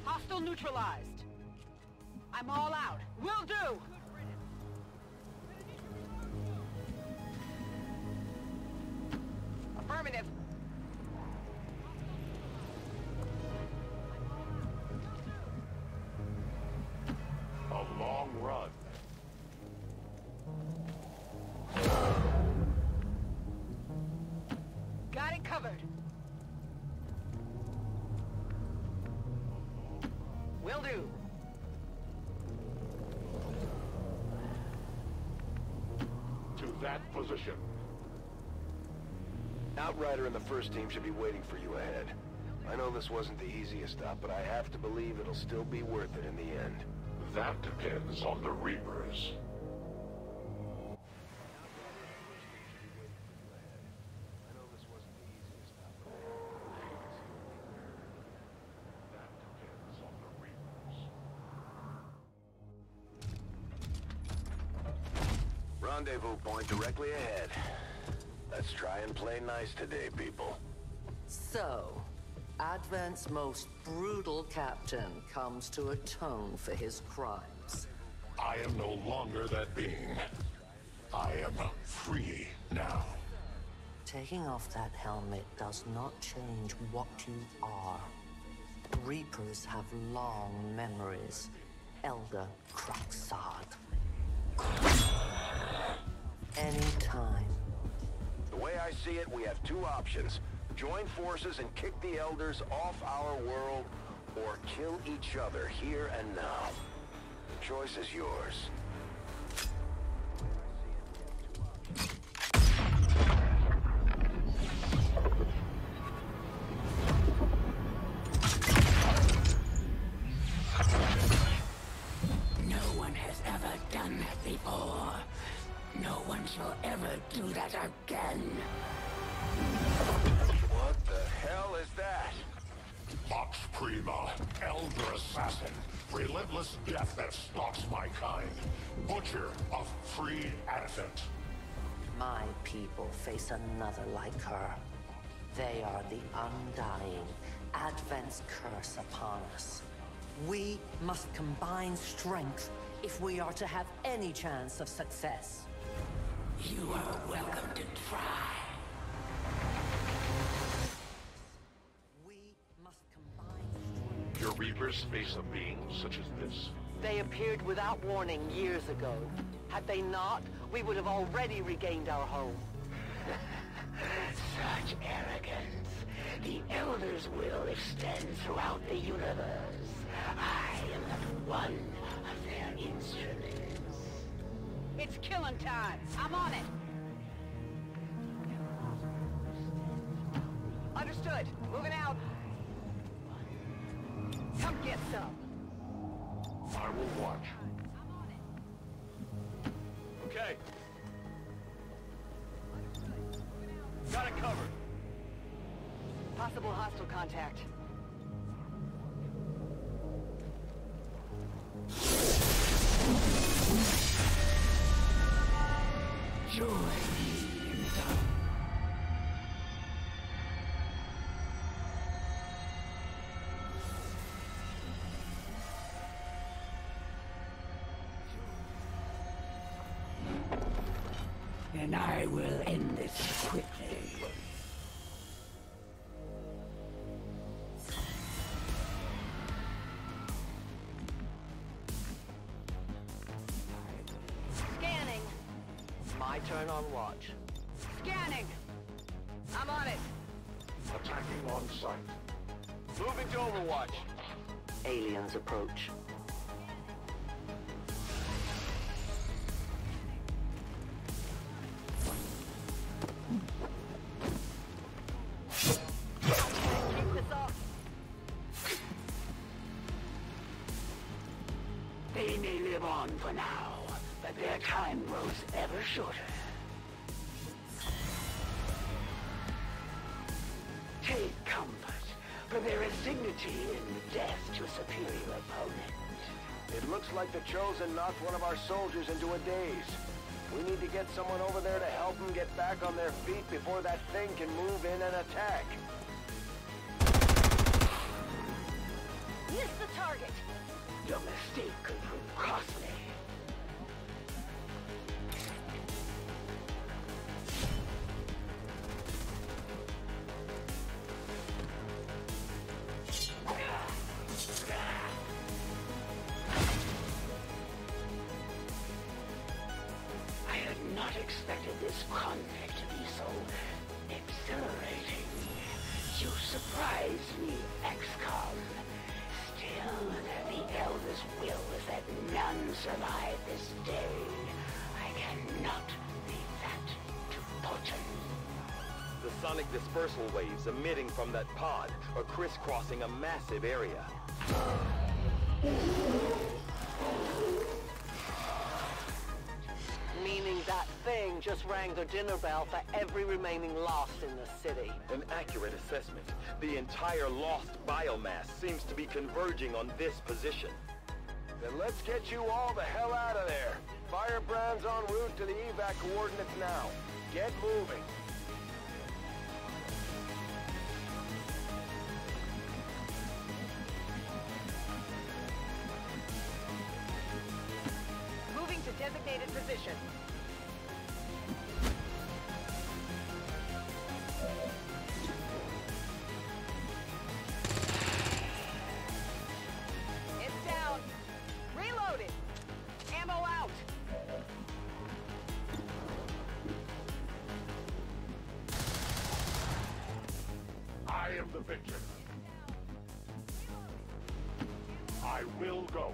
Hostile neutralized. I'm all out. Will do. Affirmative. A long run. covered. Will do. To that position. Outrider and the first team should be waiting for you ahead. I know this wasn't the easiest stop, but I have to believe it'll still be worth it in the end. That depends on the Reapers. Rendezvous point directly ahead. Let's try and play nice today, people. So, Advent's most brutal captain comes to atone for his crimes. I am no longer that being. I am free now. Taking off that helmet does not change what you are. Reapers have long memories. Elder Cracksod. Anytime. The way I see it, we have two options. Join forces and kick the Elders off our world, or kill each other here and now. The choice is yours. No one has ever done that before. No one shall ever do that again. What the hell is that? Vox Prima, Elder Assassin, relentless death that stalks my kind. Butcher of free Advent. My people face another like her. They are the undying, Advent's curse upon us. We must combine strength if we are to have any chance of success. You are welcome to try. Your Reapers face a being such as this. They appeared without warning years ago. Had they not, we would have already regained our home. Such arrogance. The Elder's will extends throughout the universe. I am but one of their instruments. It's killing time. I'm on it. Understood. Moving out. Come get some. I will watch. Okay. Got it covered. Possible hostile contact. Join me in the and I will end this quickly. Scanning. My turn on watch. Scanning. I'm on it. Attacking on sight. Moving to Overwatch. Aliens approach. Keep this up. They may live on for now, but their time grows ever shorter. Take comfort, for there is dignity in death to a superior opponent. It looks like the Chosen knocked one of our soldiers into a daze. We need to get someone over there to help them get back on their feet before that thing can move in and attack. Miss the target. Your mistake could prove costly. Expected this conflict to be so exhilarating. You surprise me, XCOM. Still, the Elder's will is that none survive this day. I cannot leave that to Putin. The sonic dispersal waves emitting from that pod are crisscrossing a massive area. Meaning that thing just rang the dinner bell for every remaining Lost in the city. An accurate assessment. The entire Lost biomass seems to be converging on this position. Then let's get you all the hell out of there. Firebrand's en route to the evac coordinates now. Get moving. Moving to designated position. It's down. Reloaded. Ammo out. I am the victor. I will go.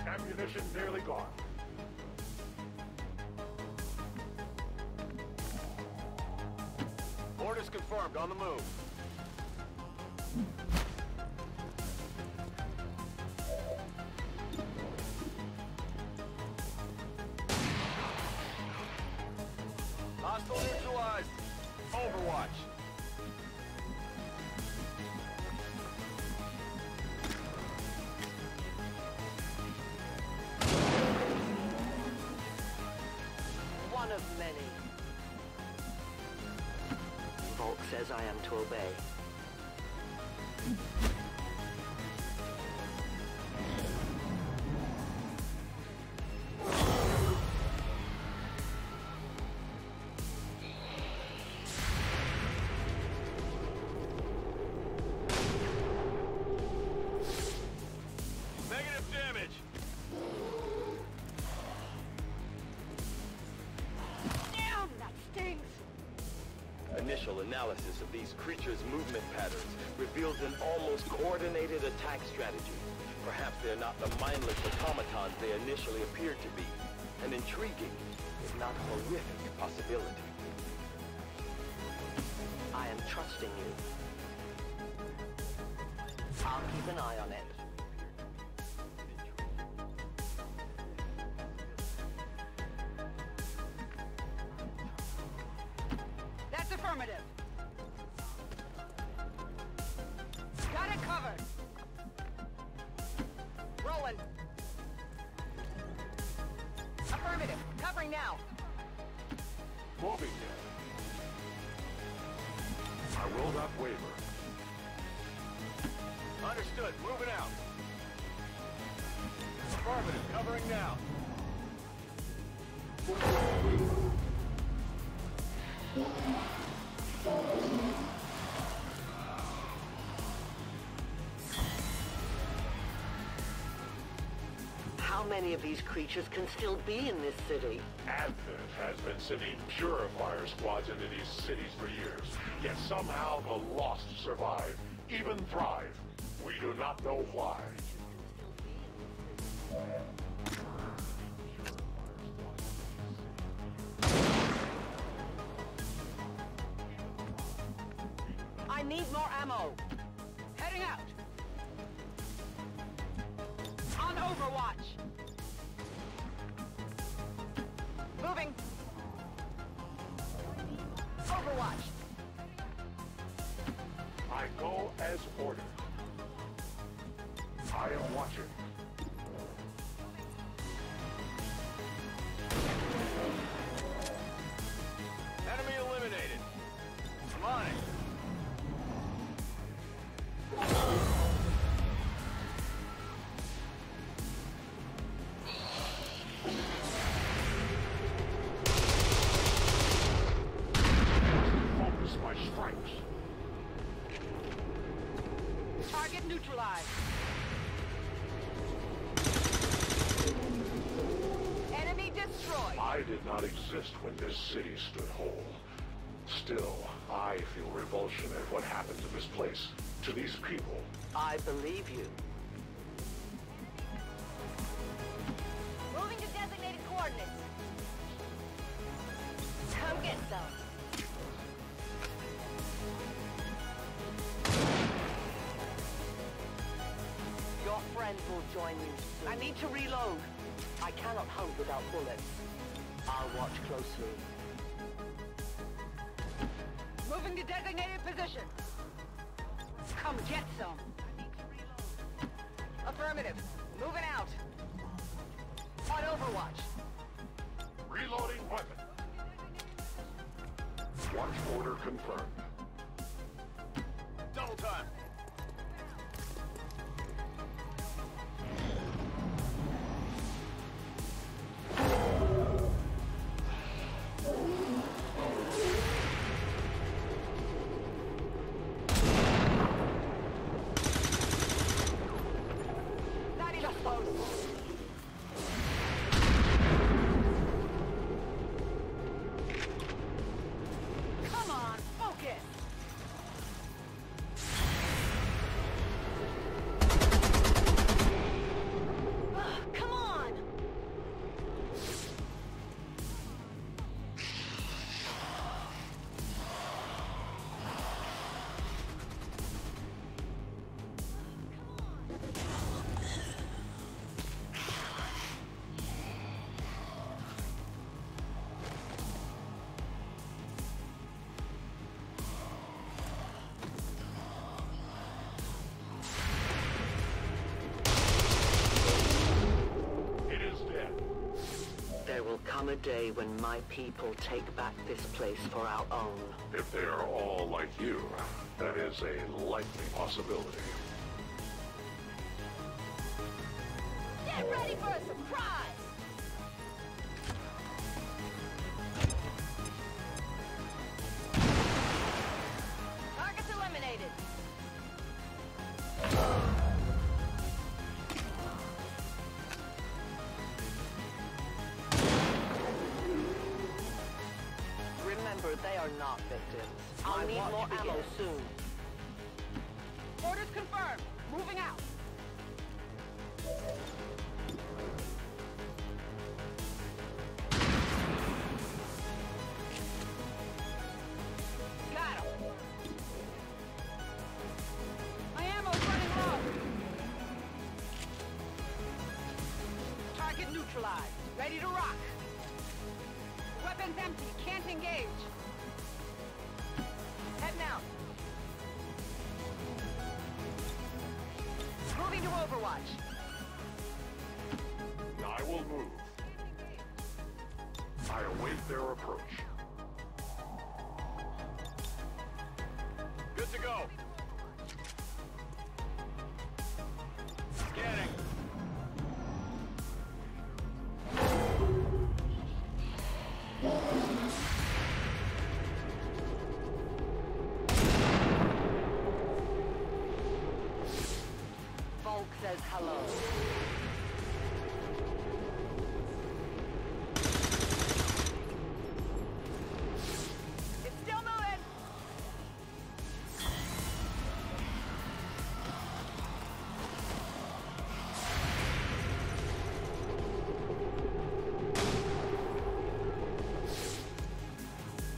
Ammunition nearly gone. Orders confirmed, on the move. Hostile neutralized. Overwatch. One of many. Volk says I am to obey. Negative damage. Damn, that stings! Initial analysis of these creatures' movement patterns reveals an almost coordinated attack strategy. Perhaps they're not the mindless automatons they initially appeared to be. An intriguing, if not horrific, possibility. I am trusting you. I'll keep an eye on it. That's affirmative. Got it covered. Rolling. Affirmative. Covering now. Moving there. I will not waver. Understood. Moving out. Affirmative. Covering now. How many of these creatures can still be in this city? Advent has been sending purifier squads into these cities for years. Yet somehow the Lost survive, even thrive. We do not know why. I need more ammo. Heading out. On Overwatch. Moving. Overwatch. I go as ordered. I am watching. Enemy eliminated. I'm on it. Focus my strikes. Target neutralized. I did not exist when this city stood whole. Still, I feel revulsion at what happened to this place, to these people. I believe you. Moving to designated coordinates. Come get some. Your friends will join you soon. I need to reload. I cannot hunt without bullets. I'll watch closely. Moving to designated position. Come get some. Affirmative. Moving out. On Overwatch. Reloading weapon. Watch order confirmed. Double time. Come on, focus. Come on. It is dead. There will come a day when my people take back this place for our own. If they are all like you, that is a likely possibility. Get ready for a surprise. Targets eliminated. Remember, they are not victims. I'll need more ammo soon. Orders confirmed. Moving out. Got him. My ammo's running low. Target neutralized. Ready to rock. Weapons empty. Can't engage. Heading out. Moving to Overwatch. I will move. I await their approach. Good to go. Scanning. Volk says hello. It's still moving.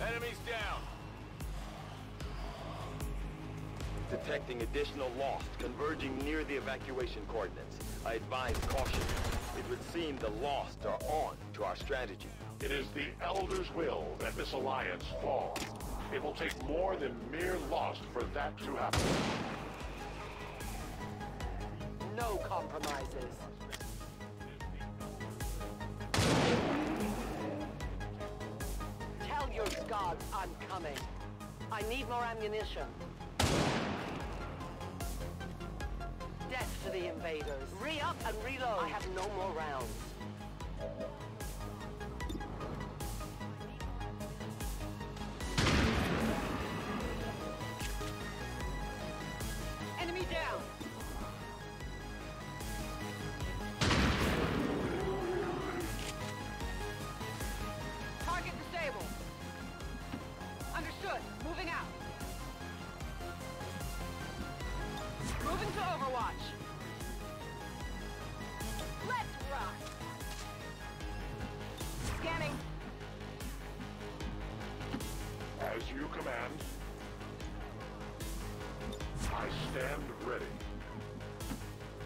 Enemies down. Detecting additional lost converging near the evacuation coordinates. I advise caution. It would seem the lost are on to our strategy. It is the Elder's will that this alliance fall. It will take more than mere lost for that to happen. No compromises. Tell your gods I'm coming. I need more ammunition. Death to the invaders. Re-up and reload. I have no more rounds. Enemy down. you command. I stand ready.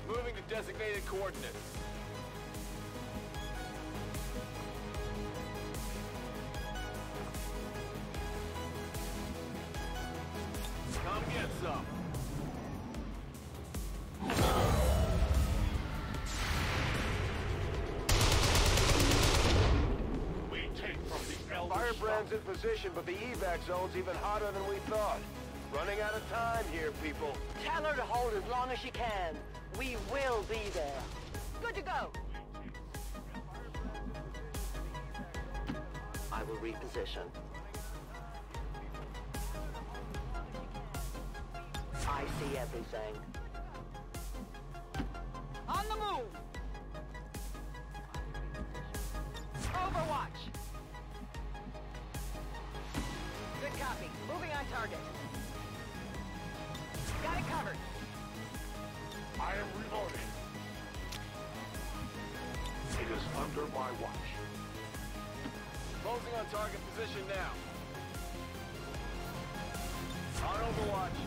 Moving to designated coordinates. Come get some. We take from the Elder Firebrand's in position, but the evac zone's even hotter than we thought. Running out of time here, people. Tell her to hold as long as she can. We will be there. Good to go. I will reposition. I see everything. On the move! Overwatch! Good copy. Moving on target. Got it covered. I am reloading. It is under my watch. Closing on target position now. On Overwatch.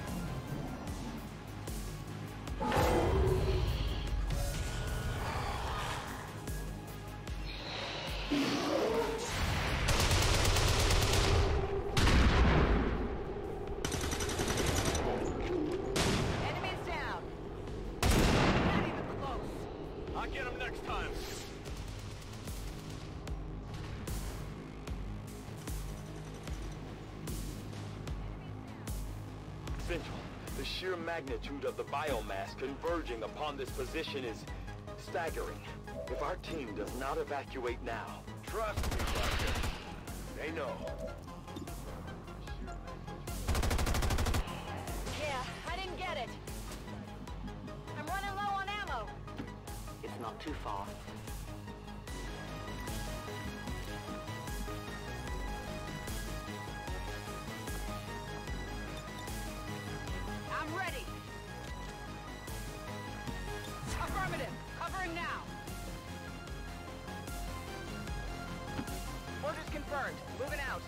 Enemies down. Not even close. I'll get him next time. Central, the sheer magnitude of the biomass converging upon this position is staggering. If our team does not evacuate now... Trust me, Doctor. They know. Yeah, I didn't get it. I'm running low on ammo. It's not too far. I'm ready. Affirmative. Covering now. Orders confirmed. Moving out.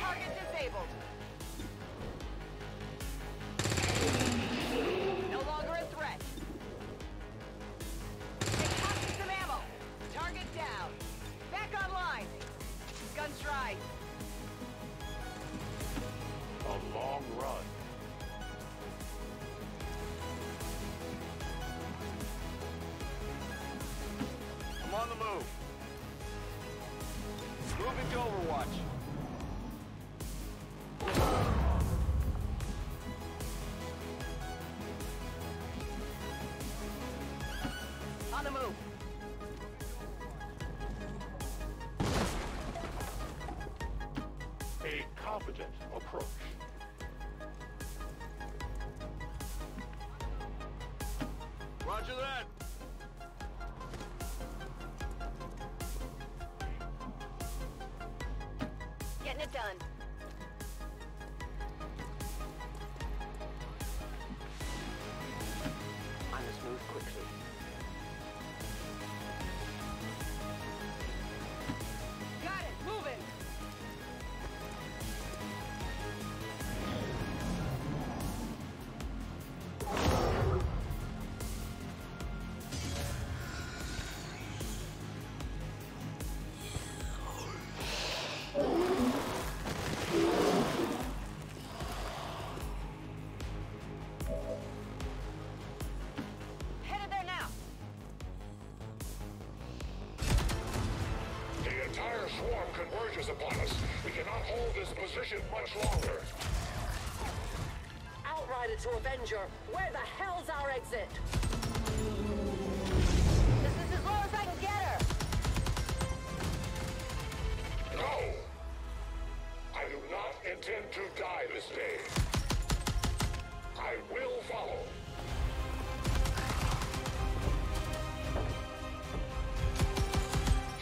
Target disabled. No longer a threat. They tossed some ammo. Target down. Back online. Guns dry. A long run. I'm on the move. Moving to Overwatch. On the move. A confident approach. Roger that. Getting it done. I must move quickly. Got it. Moving. Headed there now. The entire swarm converges upon us. We cannot hold this position much longer. Outrider to Avenger. Where the hell's our exit? This is as low as I can get her. No! I do not intend to die this day. I will follow.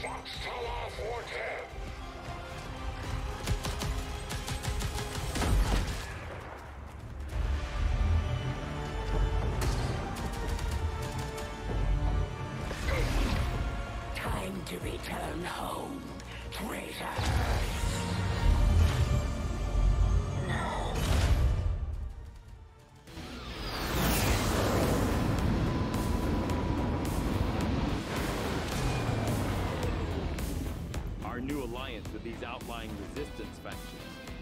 Fox Tala 410. Time to Return home, traitor! No. Our new alliance with these outlying resistance factions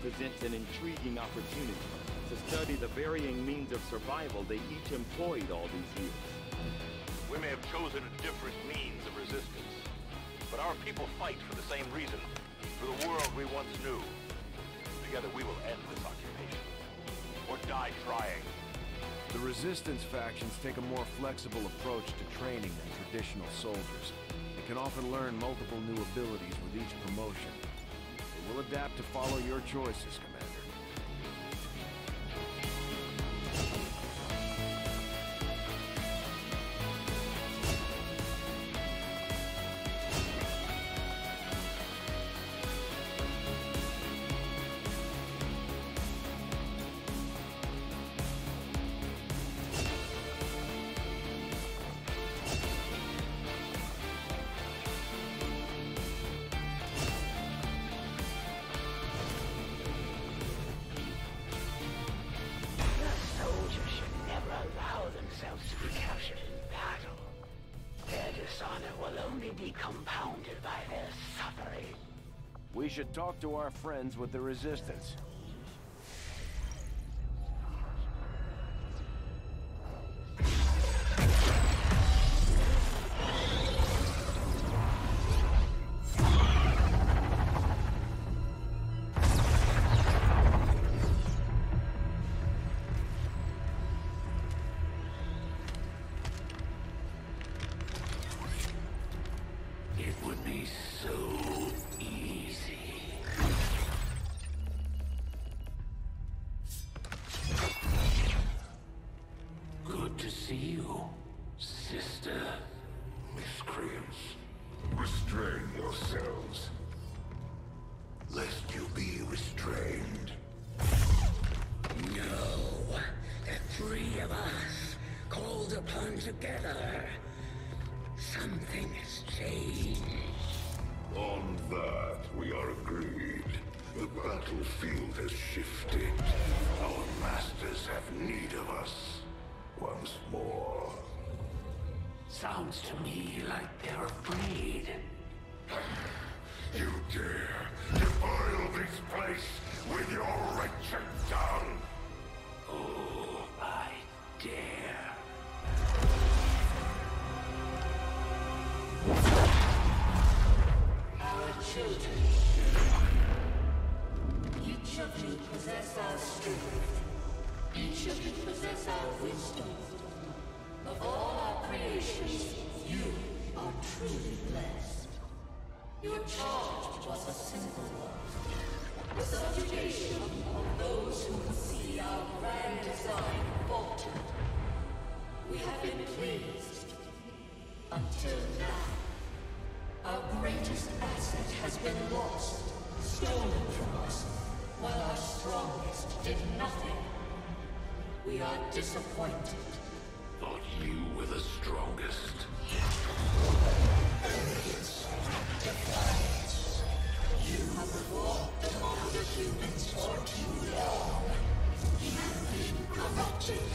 presents an intriguing opportunity to study the varying means of survival they each employed all these years. We may have chosen a different means of resistance, but our people fight for the same reason, for the world we once knew. Together we will end this occupation, or die trying. The resistance factions take a more flexible approach to training than traditional soldiers. They can often learn multiple new abilities with each promotion. They will adapt to follow your choices, Commander. Compounded by their suffering. We should talk to our friends with the Resistance. Restrain yourselves, lest you be restrained. No, the three of us, called upon together. Something has changed. On that, we are agreed. The battlefield has shifted. Our masters have need of us once more. Sounds to me like they're afraid. You dare defile this place with your wretched tongue? Oh, I dare. Our children. Each of you possess our strength. Each of you possess our wisdom. Of all our creations, you are truly blessed. Your charge was a simple one. The subjugation of those who would see our grand design falter. We have been pleased. Until now. Our greatest asset has been lost, stolen from us, while our strongest did nothing. We are disappointed. Thought you were the strongest. Arrogance, defiance. You have walked among the humans for too long. You have been corrupted.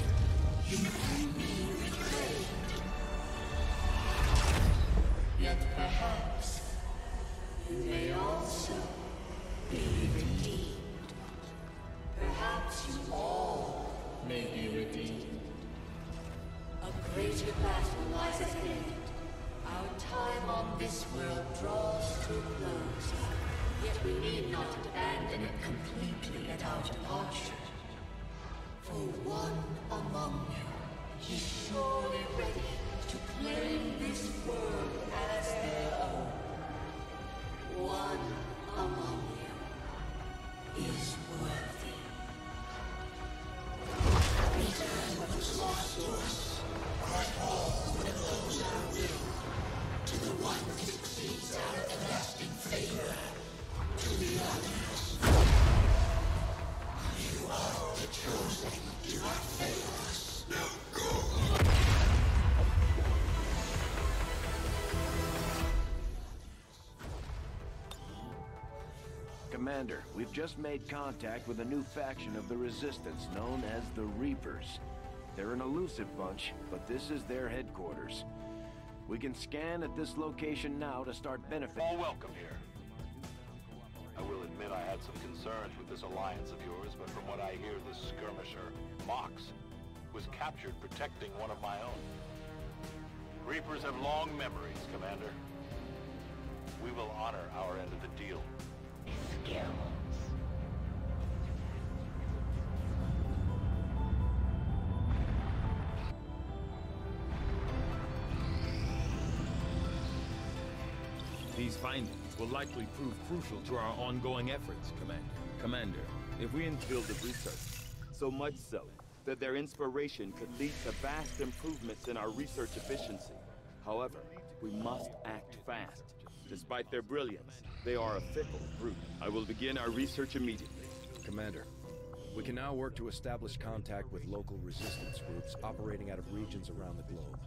You can be reclaimed. Yet perhaps you may also be redeemed. Perhaps you all may be redeemed. A greater battle lies ahead. Our time on this world draws to a close. Yet we need not abandon it completely at our departure. For one among you is surely ready to claim this world as their own. One among you is worthy. Return what was lost to us. That all would oppose our will, to the one that exceeds our everlasting favor, to the others. You are the chosen, do not fail us. Commander, we've just made contact with a new faction of the Resistance known as the Reapers. They're an elusive bunch, but this is their headquarters. We can scan at this location now to start benefiting. All welcome here. I will admit I had some concerns with this alliance of yours, but from what I hear, this skirmisher, Mox, was captured protecting one of my own. Reapers have long memories, Commander. We will honor our end of the deal. Skills. These findings will likely prove crucial to our ongoing efforts, Commander. If we instill the research, so much so that their inspiration could lead to vast improvements in our research efficiency. However, we must act fast. Despite their brilliance, they are a fickle group. I will begin our research immediately. Commander, we can now work to establish contact with local resistance groups operating out of regions around the globe.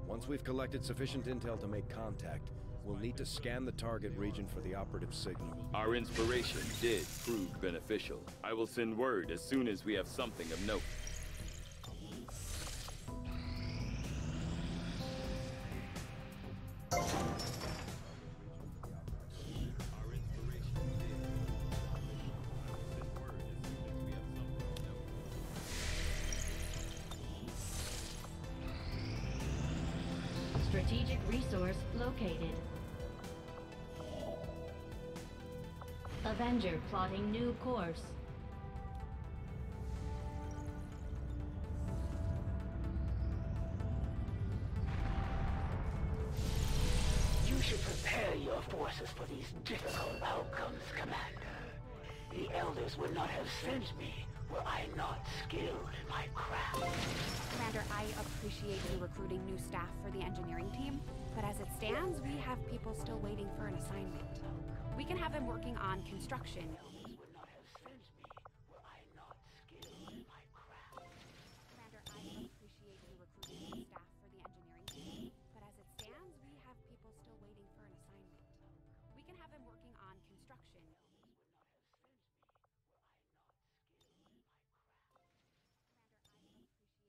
Once we've collected sufficient intel to make contact, we'll need to scan the target region for the operative signal. Our inspiration did prove beneficial. I will send word as soon as we have something of note. Strategic resource located. Avenger plotting new course. You should prepare your forces for these difficult outcomes, Commander. The Elders would not have sent me were I not skilled in my craft. Commander, I appreciate you recruiting new staff for the engineering team, but as it stands, we have people still waiting for an assignment. We can have them working on construction